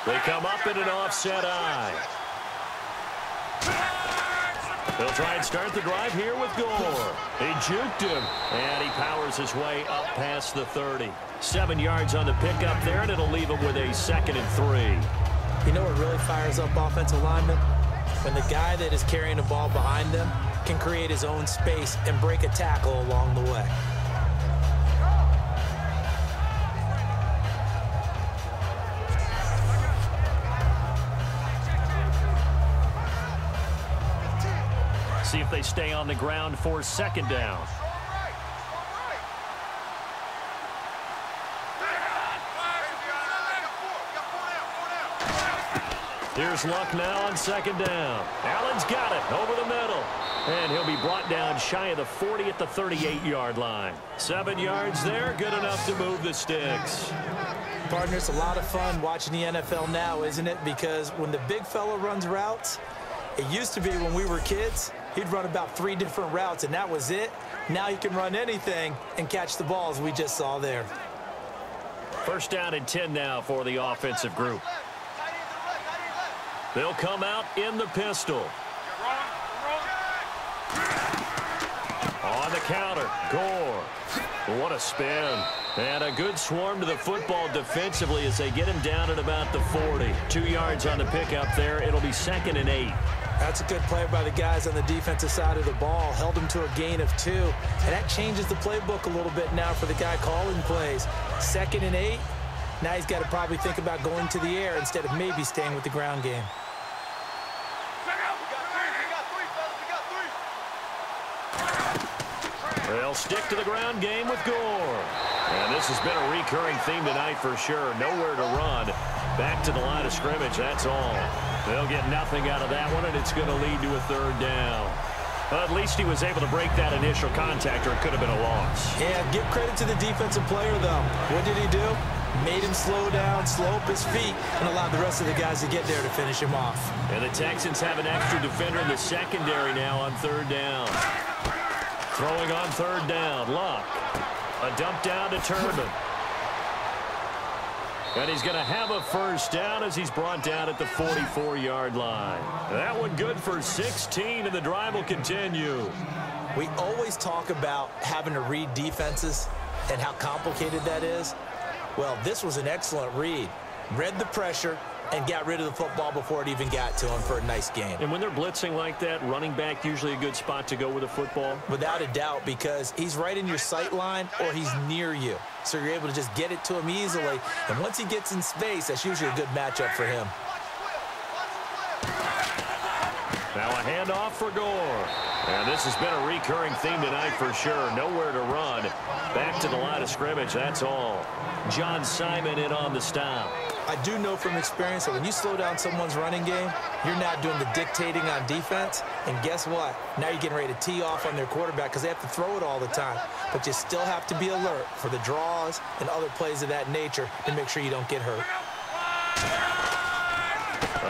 They come up in an offset eye. They'll try and start the drive here with Gore. He juked him, and he powers his way up past the 30. 7 yards on the pickup there, and it'll leave him with a 2nd and 3. You know what really fires up offensive linemen? When the guy that is carrying the ball behind them can create his own space and break a tackle along the way. See if they stay on the ground for 2nd down. Here's Luck now on 2nd down. Allen's got it over the middle. And he'll be brought down shy of the 40 at the 38-yard line. 7 yards there, good enough to move the sticks. Partner, it's a lot of fun watching the NFL now, isn't it? Because when the big fella runs routes, it used to be when we were kids, he'd run about 3 different routes, and that was it. Now he can run anything and catch the balls we just saw there. 1st down and 10 now for the offensive group. They'll come out in the pistol. On the counter, Gore. What a spin. And a good swarm to the football defensively as they get him down at about the 40. 2 yards on the pickup there. It'll be 2nd and 8. That's a good play by the guys on the defensive side of the ball. Held him to a gain of 2. And that changes the playbook a little bit now for the guy calling plays. 2nd and 8. Now he's got to probably think about going to the air instead of maybe staying with the ground game. They'll stick to the ground game with Gore. And this has been a recurring theme tonight for sure. Nowhere to run. Back to the line of scrimmage, that's all. They'll get nothing out of that one, and it's going to lead to a 3rd down. But at least he was able to break that initial contact, or it could have been a loss. Yeah, give credit to the defensive player, though. What did he do? Made him slow down, slow up his feet, and allowed the rest of the guys to get there to finish him off. And the Texans have an extra defender in the secondary now on 3rd down. Throwing on 3rd down, Luck. A dump down to Turbin. And he's going to have a 1st down as he's brought down at the 44-yard line. That one good for 16, and the drive will continue. We always talk about having to read defenses and how complicated that is. Well, this was an excellent read. Read the pressure and got rid of the football before it even got to him for a nice gain. And when they're blitzing like that, running back usually a good spot to go with a football? Without a doubt, because he's right in your sight line or he's near you. So you're able to just get it to him easily. And once he gets in space, that's usually a good matchup for him. Now a handoff for Gore. And this has been a recurring theme tonight for sure. Nowhere to run. Back to the line of scrimmage, that's all. John Simon in on the stop. I do know from experience that when you slow down someone's running game, you're not doing the dictating on defense. And guess what? Now you're getting ready to tee off on their quarterback because they have to throw it all the time. But you still have to be alert for the draws and other plays of that nature to make sure you don't get hurt.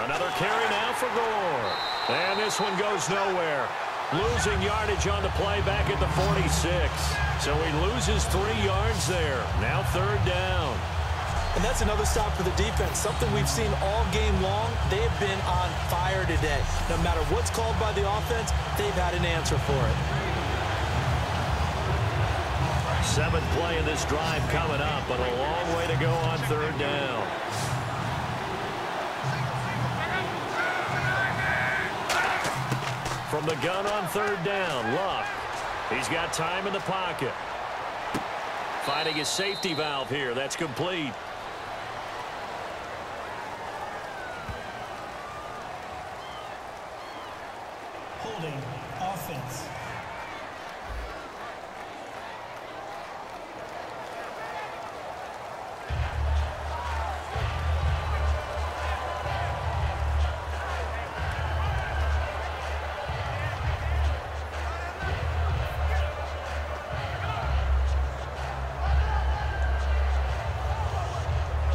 Another carry now for Gore. And this one goes nowhere. Losing yardage on the play back at the 46. So he loses 3 yards there. Now 3rd down. And that's another stop for the defense. Something we've seen all game long. They have been on fire today. No matter what's called by the offense, they've had an answer for it. 7th play of this drive coming up, but a long way to go on 3rd down. From the gun on 3rd down, Luck. He's got time in the pocket. Finding his safety valve here. That's complete. Holding offense.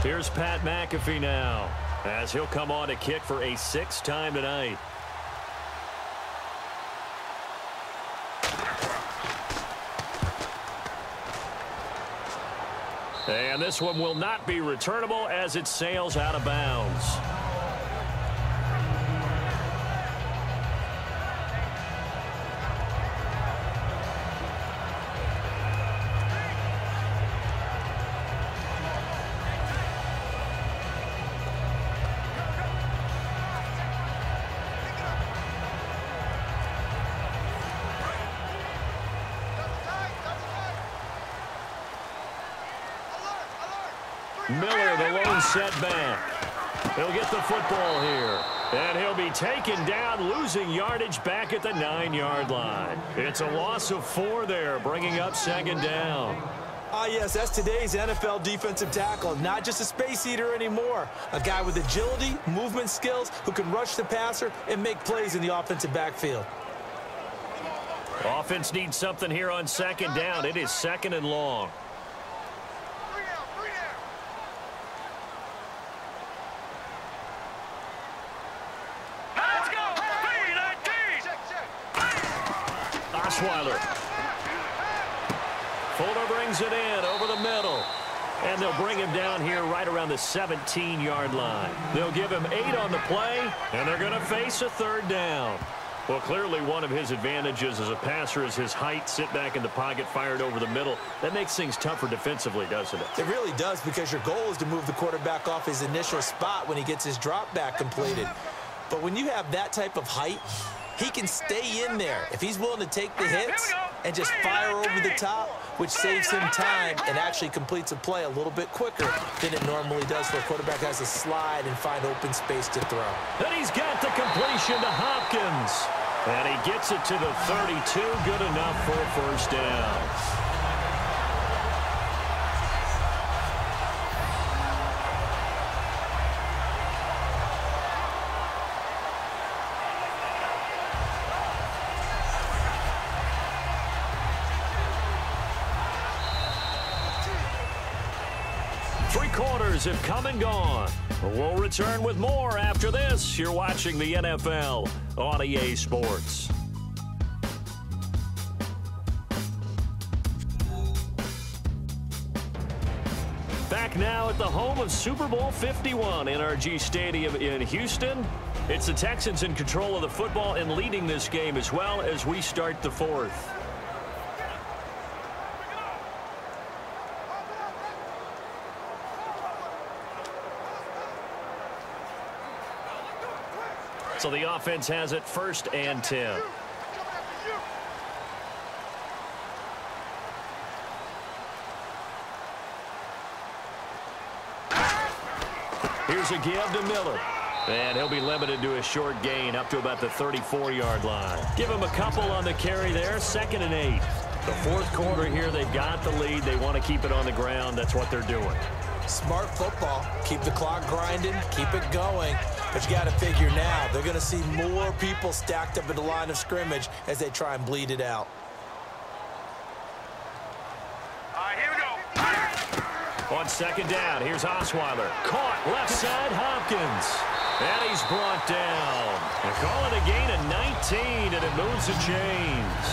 Here's Pat McAfee now, as he'll come on to kick for a 6th time tonight. And this one will not be returnable as it sails out of bounds. Miller, the lone setback. He'll get the football here. And he'll be taken down, losing yardage back at the 9-yard line. It's a loss of 4 there, bringing up second down. Yes, that's today's NFL defensive tackle. Not just a space eater anymore. A guy with agility, movement skills, who can rush the passer and make plays in the offensive backfield. Offense needs something here on second down. It is 2nd and long. Let's go. 3-19. Osweiler. Fuller brings it in over the middle. And they'll bring him down here right around the 17-yard line. They'll give him 8 on the play, and they're going to face a 3rd down. Well, clearly one of his advantages as a passer is his height, sit back in the pocket, fired over the middle. That makes things tougher defensively, doesn't it? It really does, because your goal is to move the quarterback off his initial spot when he gets his drop back completed. But when you have that type of height, he can stay in there if he's willing to take the hits and just fire over the top, which saves him time and actually completes a play a little bit quicker than it normally does for a quarterback who has to slide and find open space to throw. And he's got the completion to Hopkins. And he gets it to the 32. Good enough for a 1st down. Quarters have come and gone. We'll return with more after this. You're watching the NFL on EA Sports. Back now at the home of Super Bowl 51, NRG Stadium in Houston. It's the Texans in control of the football and leading this game as well as we start the 4th. So the offense has it 1st and 10. Here's a give to Miller. And he'll be limited to a short gain up to about the 34-yard line. Give him a couple on the carry there. 2nd and 8. The 4th quarter here, they've got the lead. They want to keep it on the ground. That's what they're doing. Smart football. Keep the clock grinding. Keep it going. But you got to figure now, they're going to see more people stacked up at the line of scrimmage as they try and bleed it out. Here we go. On 2nd down, here's Osweiler. Caught left side, Hopkins. And he's brought down. They call it a gain of 19, and it moves the chains.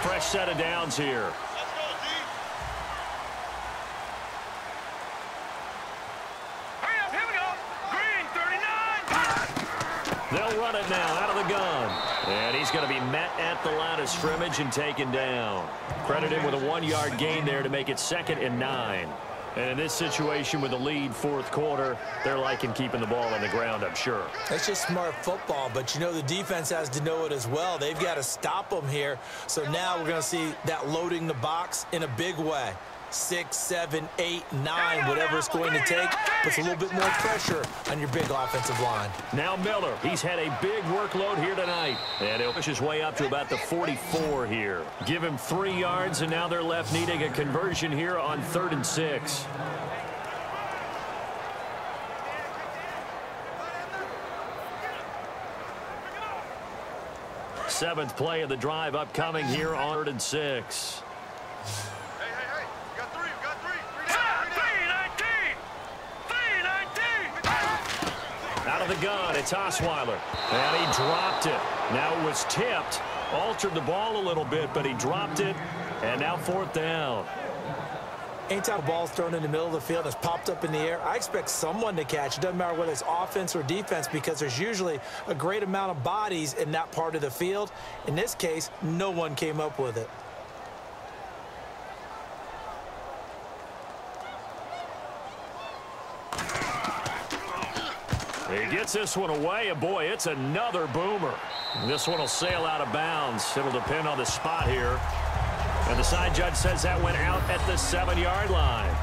Fresh set of downs here. Let's go, D. Hurry up, here we go. Green, 39. They'll run it now out of the gun. And he's going to be met at the line of scrimmage and taken down. Credit him with a 1-yard gain there to make it 2nd and 9. And in this situation with the lead 4th quarter, they're liking keeping the ball on the ground, I'm sure. That's just smart football, but you know the defense has to know it as well. They've got to stop them here. So now we're going to see that loading the box in a big way. 6, 7, 8, 9, whatever it's going to take, puts a little bit more pressure on your big offensive line. Now Miller, he's had a big workload here tonight. And he'll push his way up to about the 44 here. Give him 3 yards, and now they're left needing a conversion here on 3rd and 6. Seventh play of the drive upcoming here on 3rd and 6. Out of the gun, it's Osweiler. And he dropped it. Now it was tipped. Altered the ball a little bit, but he dropped it. And now 4th down. Anytime a ball's thrown in the middle of the field and it's popped up in the air, I expect someone to catch. It doesn't matter whether it's offense or defense, because there's usually a great amount of bodies in that part of the field. In this case, no one came up with it. He gets this one away, and boy, it's another boomer. This one will sail out of bounds. It'll depend on the spot here. And the side judge says that went out at the 7-yard line.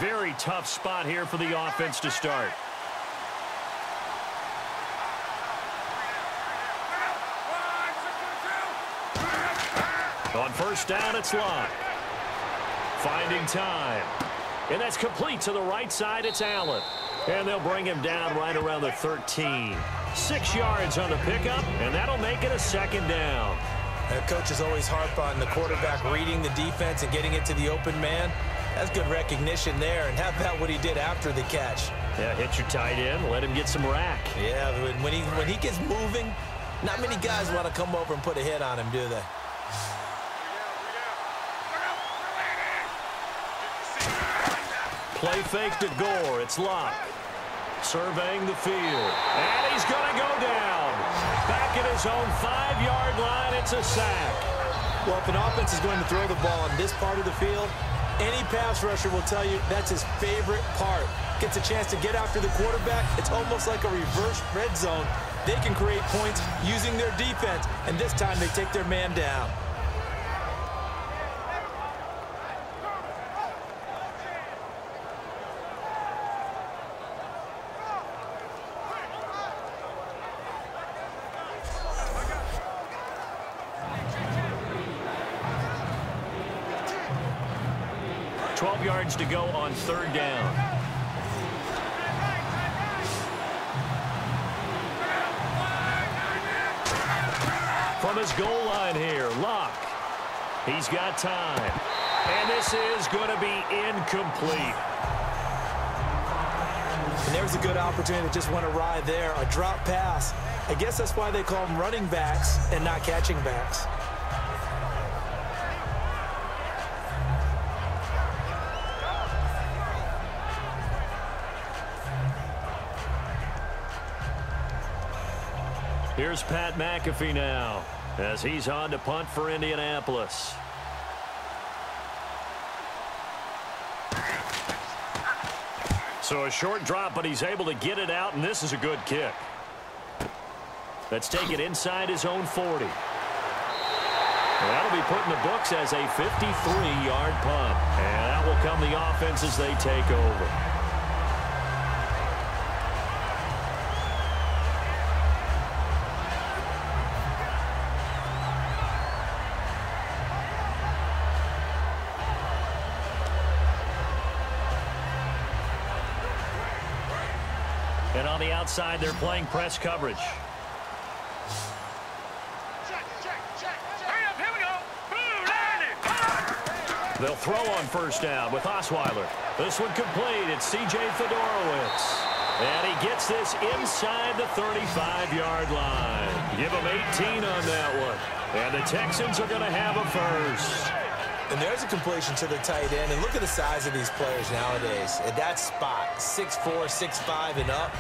Very tough spot here for the offense to start. On first down, it's Locke. Finding time. And that's complete to the right side. It's Allen. And they'll bring him down right around the 13. 6 yards on the pickup, and that'll make it a 2nd down. Coaches always harp on the quarterback reading the defense and getting it to the open man. That's good recognition there, and how about what he did after the catch? Yeah, hit your tight end, let him get some rack. Yeah, when he gets moving, not many guys want to come over and put a hit on him, do they? Play fake to Gore. It's Locke. Surveying the field. And he's going to go down. Back at his own 5-yard line, it's a sack. Well, if an offense is going to throw the ball on this part of the field, any pass rusher will tell you that's his favorite part. Gets a chance to get after the quarterback. It's almost like a reverse red zone. They can create points using their defense, and this time they take their man down. Yards to go on 3rd down. From his goal line here, Locke. He's got time. And this is going to be incomplete. And there's a good opportunity that just went awry there. A drop pass. I guess that's why they call them running backs and not catching backs. Here's Pat McAfee now as he's on to punt for Indianapolis. So a short drop, but he's able to get it out, and this is a good kick. Let's take it inside his own 40. And that'll be put in the books as a 53-yard punt. And that will come the offense as they take over. And on the outside, they're playing press coverage. They'll throw on first down with Osweiler. This one complete. It's C.J. Fedorowicz. And he gets this inside the 35-yard line. Give him 18 on that one. And the Texans are going to have a first. And there's a completion to the tight end. And look at the size of these players nowadays. At that spot, 6'4", 6'5", and up.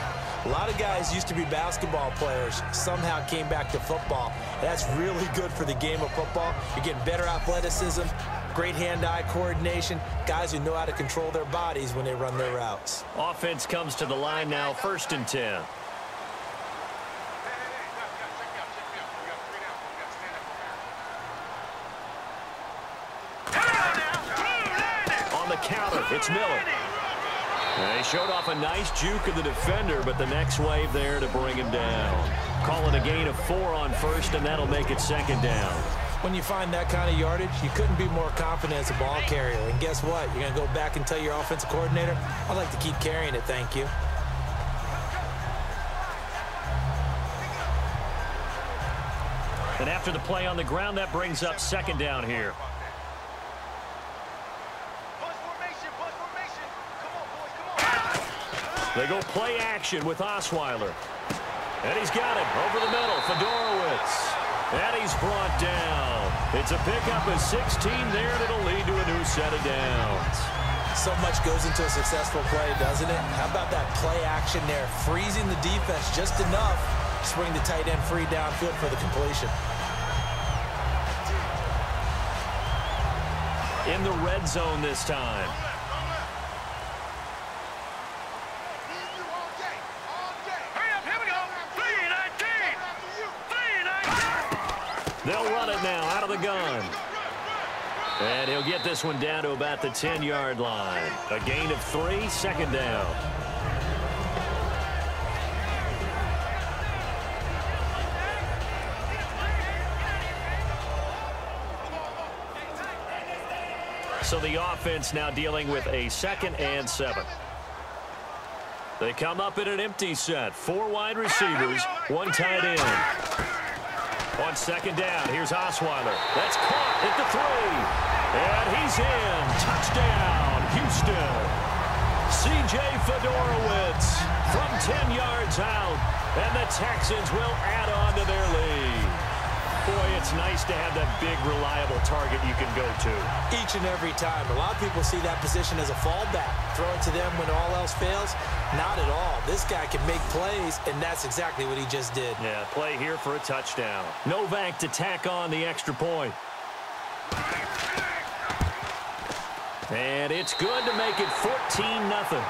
A lot of guys used to be basketball players. Somehow came back to football. That's really good for the game of football. You're getting better athleticism, great hand-eye coordination, guys who know how to control their bodies when they run their routes. Offense comes to the line now, 1st and 10. Counter. It's Miller. And he showed off a nice juke of the defender, but the next wave there to bring him down. Calling a gain of 4 on first, and that'll make it 2nd down. When you find that kind of yardage, you couldn't be more confident as a ball carrier. And guess what? You're going to go back and tell your offensive coordinator, I'd like to keep carrying it, thank you. And after the play on the ground, that brings up 2nd down here. They go play action with Osweiler. And he's got it over the middle. Fedorowicz. And he's brought down. It's a pickup of 16 there, and it'll lead to a new set of downs. So much goes into a successful play, doesn't it? How about that play action there? Freezing the defense just enough to swing the tight end free downfield for the completion. In the red zone this time. They'll run it now out of the gun. And he'll get this one down to about the 10-yard line. A gain of 3, second down. So the offense now dealing with a 2nd and 7. They come up in an empty set. 4 wide receivers, 1 tight end. On 2nd down, here's Osweiler. That's caught at the 3. And he's in. Touchdown, Houston. C.J. Fedorowicz from 10 yards out. And the Texans will add on to their lead. Boy, it's nice to have that big, reliable target you can go to. Each and every time. A lot of people see that position as a fallback. Throw it to them when all else fails. Not at all. This guy can make plays, and that's exactly what he just did. Yeah, play here for a touchdown. Novak to tack on the extra point. And it's good to make it 14-0.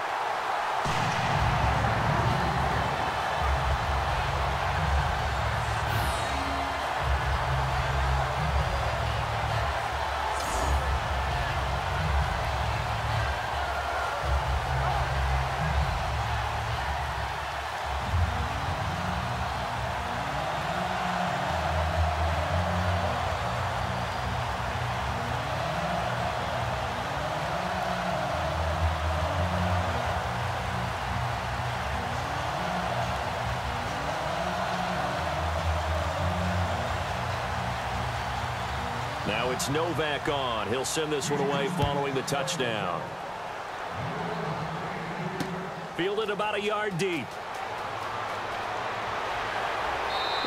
Now it's Novak on. He'll send this one away following the touchdown. Fielded about a yard deep.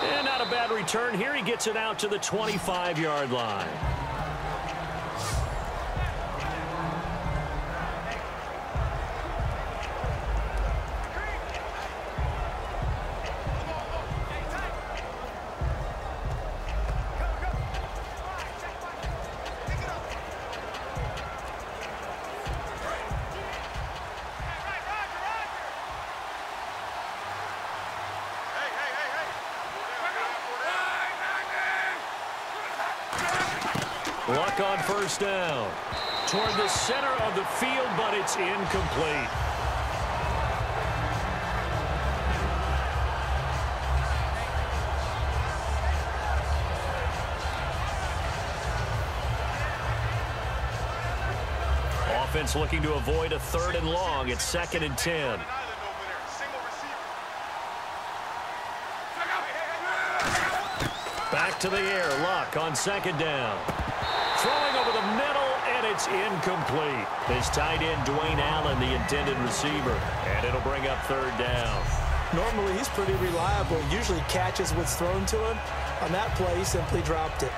And not a bad return here. He gets it out to the 25-yard line. Luck on 1st down. Toward the center of the field, but it's incomplete. Offense looking to avoid a 3rd and long. It's 2nd and 10. Back to the air. Luck on 2nd down. Throwing over the middle, and it's incomplete. His tight end, Dwayne Allen, the intended receiver. And it'll bring up 3rd down. Normally, he's pretty reliable. Usually catches what's thrown to him. On that play, he simply dropped it.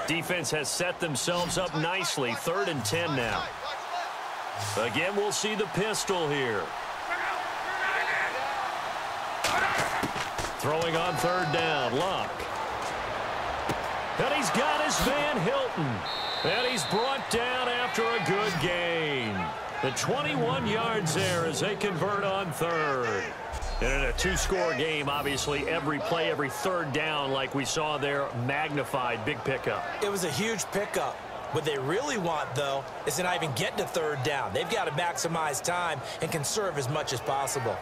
Defense has set themselves up nicely. 3rd and 10 now. Again, we'll see the pistol here. Throwing on 3rd down. Luck. And he's got his Van Hilton. And he's brought down after a good gain. The 21 yards there as they convert on 3rd. And in a 2-score game, obviously, every play, every 3rd down, like we saw there, magnified, big pickup. It was a huge pickup. What they really want, though, is to not even get to 3rd down. They've got to maximize time and conserve as much as possible.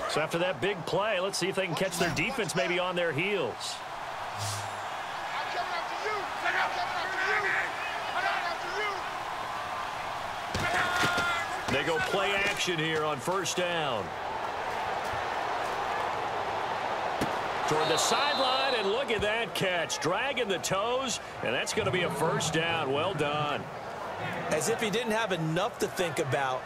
So after that big play, let's see if they can catch their defense maybe on their heels. They go play action here on first down. Toward the sideline, and look at that catch. Dragging the toes, and that's going to be a first down. Well done. As if he didn't have enough to think about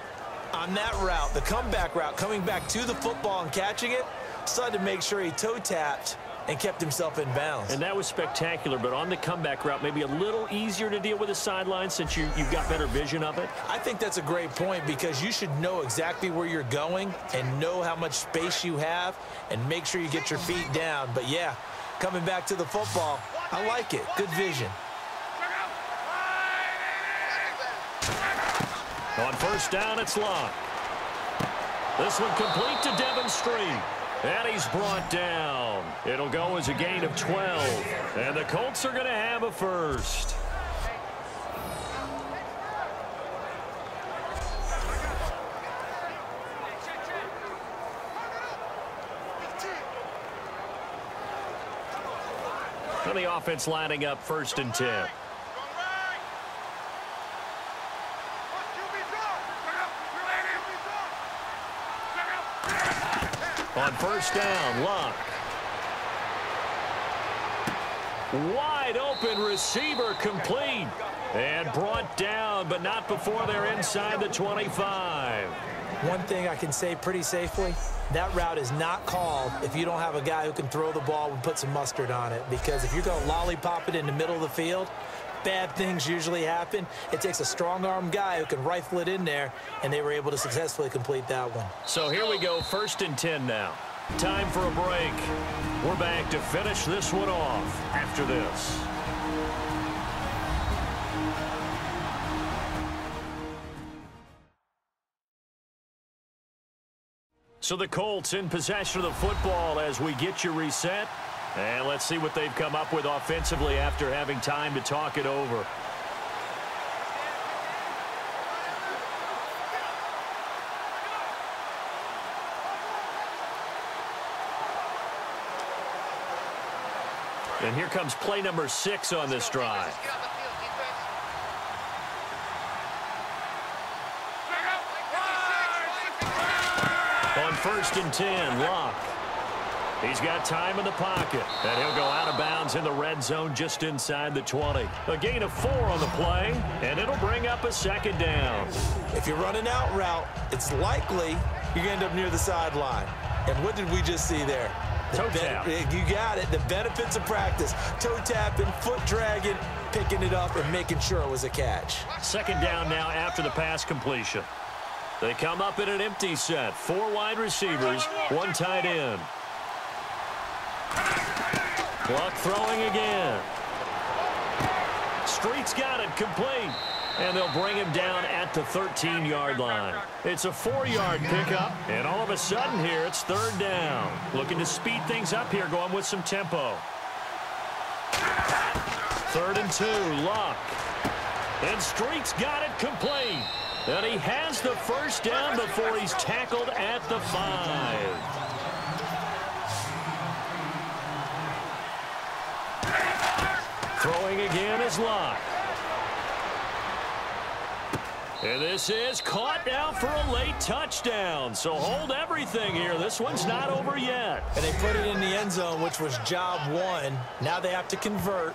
on that route, the comeback route, coming back to the football and catching it, decided to make sure he toe-tapped and kept himself in bounds. And that was spectacular, but on the comeback route, maybe a little easier to deal with the sideline since you've got better vision of it? I think that's a great point because you should know exactly where you're going and know how much space you have and make sure you get your feet down. But, yeah, coming back to the football, I like it. Good vision. On first down, it's Locke. This one complete to Devon Street. And he's brought down. It'll go as a gain of 12. And the Colts are going to have a first. And the offense lining up first and 10. On first down, Locke. Wide open receiver complete. And brought down, but not before they're inside the 25. One thing I can say pretty safely, that route is not called if you don't have a guy who can throw the ball and put some mustard on it. Because if you're going to lollipop it in the middle of the field, bad things usually happen. It takes a strong-arm guy who can rifle it in there, and they were able to successfully complete that one. So here we go, first and 10 now. Time for a break. We're back to finish this one off after this. So the Colts in possession of the football as we get you reset. And let's see what they've come up with offensively after having time to talk it over. And here comes play number 6 on this drive. On first and 10, Locke. He's got time in the pocket, and he'll go out of bounds in the red zone just inside the 20. A gain of 4 on the play, and it'll bring up a second down. If you're running out route, it's likely you're going to end up near the sideline. And what did we just see there? Toe tap. You got it. The benefits of practice. Toe tapping, foot dragging, picking it up, and making sure it was a catch. Second down now after the pass completion. They come up in an empty set. 4 wide receivers, 1 tight end. Clock throwing again. Street's got it complete. And they'll bring him down at the 13-yard line. It's a 4-yard pickup. And all of a sudden here, it's third down. Looking to speed things up here, going with some tempo. 3rd and 2, Locke. And Street's got it complete. And he has the first down before he's tackled at the 5. Throwing again is Locke. And this is caught now for a late touchdown. So hold everything here. This one's not over yet. And they put it in the end zone, which was job 1. Now they have to convert.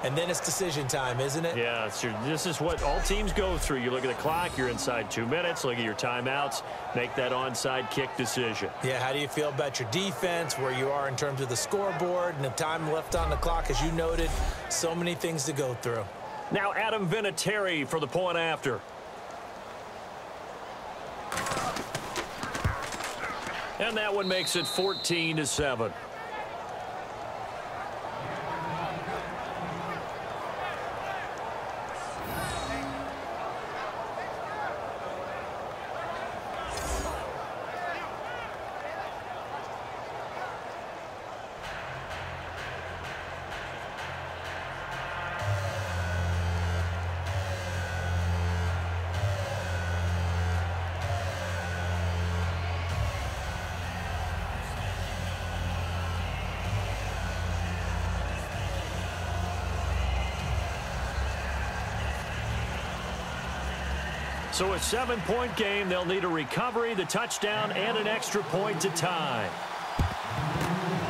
And then it's decision time, isn't it? Yeah, this is what all teams go through. You look at the clock, you're inside 2 minutes. Look at your timeouts. Make that onside kick decision. Yeah, how do you feel about your defense, where you are in terms of the scoreboard, and the time left on the clock, as you noted? So many things to go through. Now Adam Vinatieri for the point after. And that one makes it 14-7. So a 7-point game. They'll need a recovery, the touchdown, and an extra point to tie.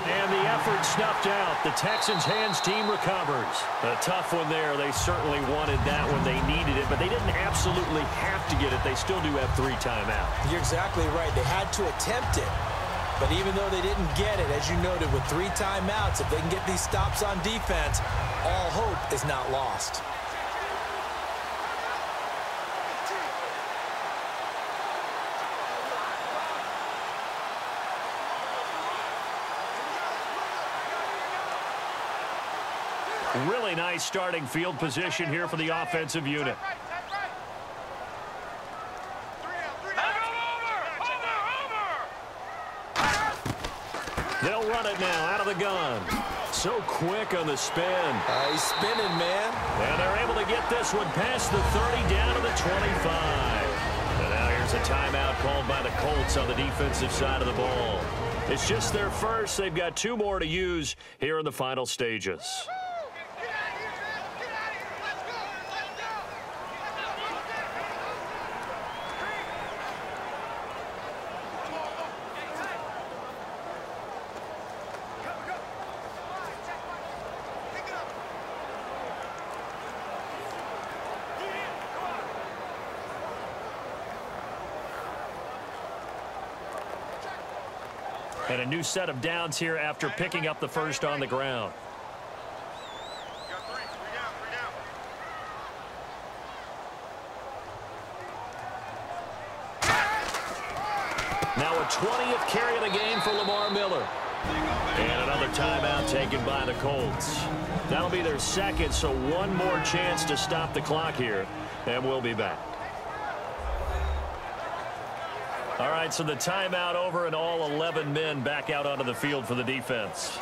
And the effort snuffed out. The Texans' hands team recovers. A tough one there. They certainly wanted that when they needed it, but they didn't absolutely have to get it. They still do have 3 timeouts. You're exactly right. They had to attempt it. But even though they didn't get it, as you noted, with 3 timeouts, if they can get these stops on defense, all hope is not lost. Really nice starting field position here for the offensive unit. They'll run it now out of the gun. So quick on the spin. He's spinning, man. And they're able to get this one past the 30 down to the 25. And now here's a timeout called by the Colts on the defensive side of the ball. It's just their first. They've got 2 more to use here in the final stages. And a new set of downs here after picking up the first on the ground. Now a 20th carry of the game for Lamar Miller. And another timeout taken by the Colts. That'll be their second, so one more chance to stop the clock here. And we'll be back. All right, so the timeout over and all 11 men back out onto the field for the defense.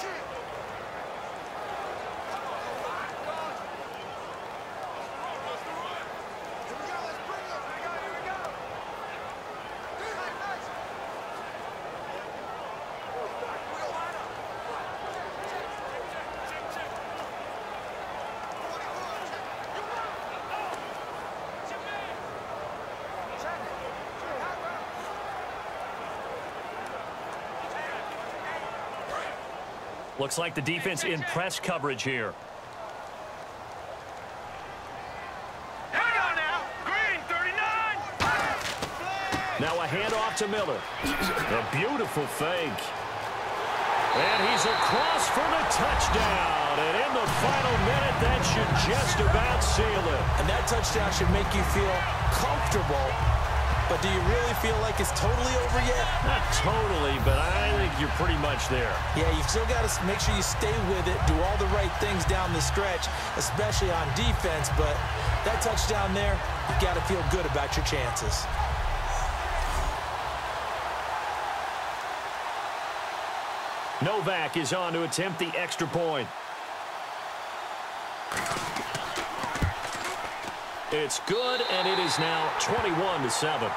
Looks like the defense in press coverage here. Hang on now. Green, 39. Now a handoff to Miller. A beautiful fake. And he's across for the touchdown. And in the final minute, that should just about seal it. And that touchdown should make you feel comfortable. But do you really feel like it's totally over yet? Not totally, but I think you're pretty much there. Yeah, you've still got to make sure you stay with it, do all the right things down the stretch, especially on defense. But that touchdown there, you've got to feel good about your chances. Novak is on to attempt the extra point. It's good, and it is now 21-7.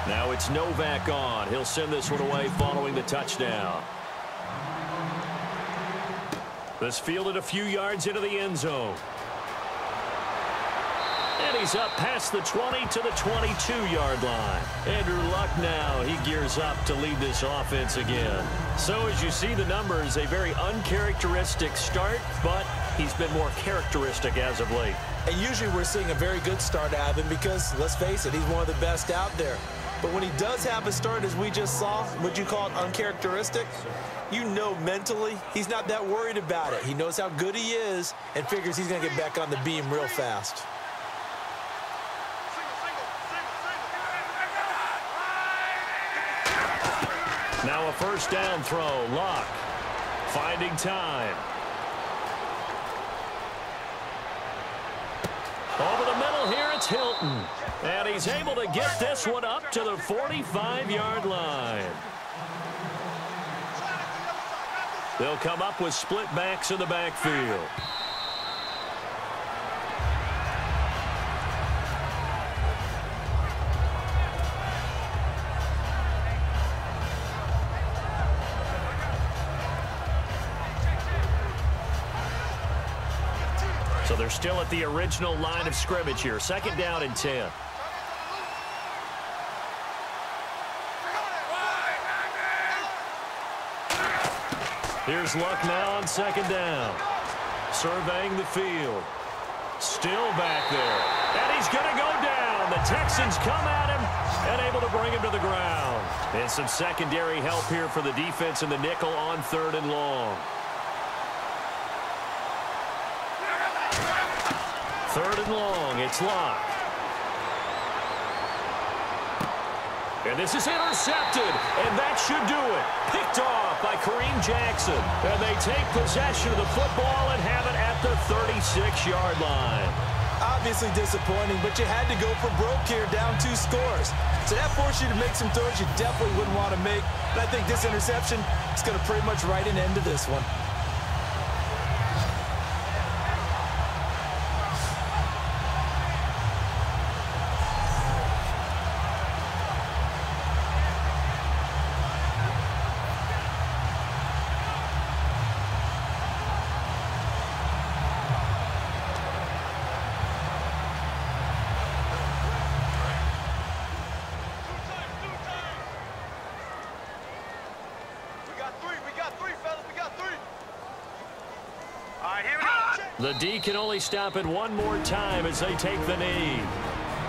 Now it's Novak on. He'll send this one away following the touchdown. This fielded a few yards into the end zone. And he's up past the 20 to the 22-yard line. Andrew Luck now, he gears up to lead this offense again. So as you see the numbers, a very uncharacteristic start, but he's been more characteristic as of late. And usually we're seeing a very good start out of him because, let's face it, he's one of the best out there. But when he does have a start, as we just saw, would you call it uncharacteristic? You know mentally he's not that worried about it. He knows how good he is and figures he's going to get back on the beam real fast. Now a first down throw. Luck finding time. Over the middle here, it's Hilton. And he's able to get this one up to the 45-yard line. They'll come up with split backs in the backfield. So they're still at the original line of scrimmage here. Second down and 10. Here's Luck now on second down. Surveying the field. Still back there. And he's going to go down. The Texans come at him and able to bring him to the ground. And some secondary help here for the defense in the nickel on 3rd and long. 3rd and long, it's Luck. And this is intercepted, and that should do it. Picked off by Kareem Jackson. And they take possession of the football and have it at the 36-yard line. Obviously disappointing, but you had to go for broke here, down 2 scores. So that forced you to make some throws you definitely wouldn't want to make. But I think this interception is going to pretty much write an end to this one. The D can only stop it one more time as they take the knee.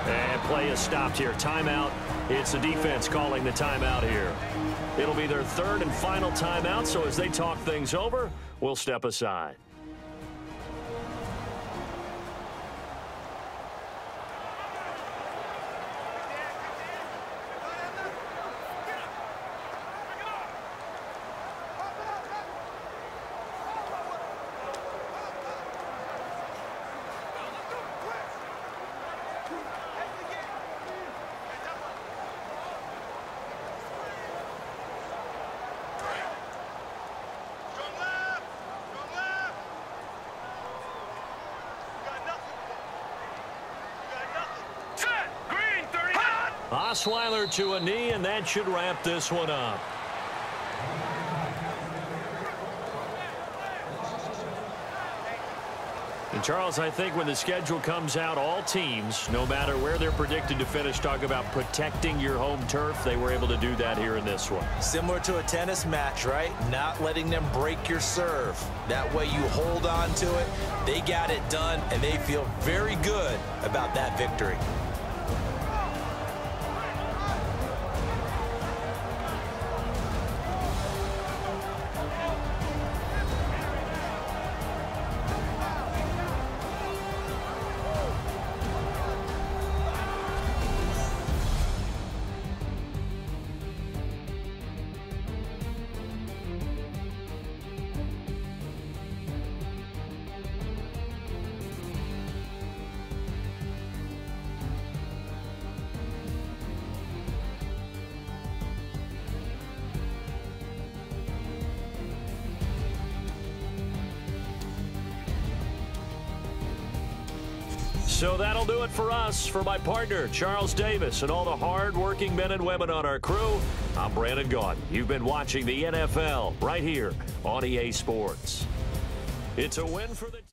And play is stopped here. Timeout. It's the defense calling the timeout here. It'll be their 3rd and final timeout, so as they talk things over, we'll step aside. Osweiler to a knee, and that should wrap this one up. And Charles, I think when the schedule comes out, all teams, no matter where they're predicted to finish, talk about protecting your home turf. They were able to do that here in this one. Similar to a tennis match, right? Not letting them break your serve. That way you hold on to it. They got it done, and they feel very good about that victory. So that'll do it for us. For my partner, Charles Davis, and all the hard-working men and women on our crew, I'm Brandon Gaudin. You've been watching the NFL right here on EA Sports. It's a win for the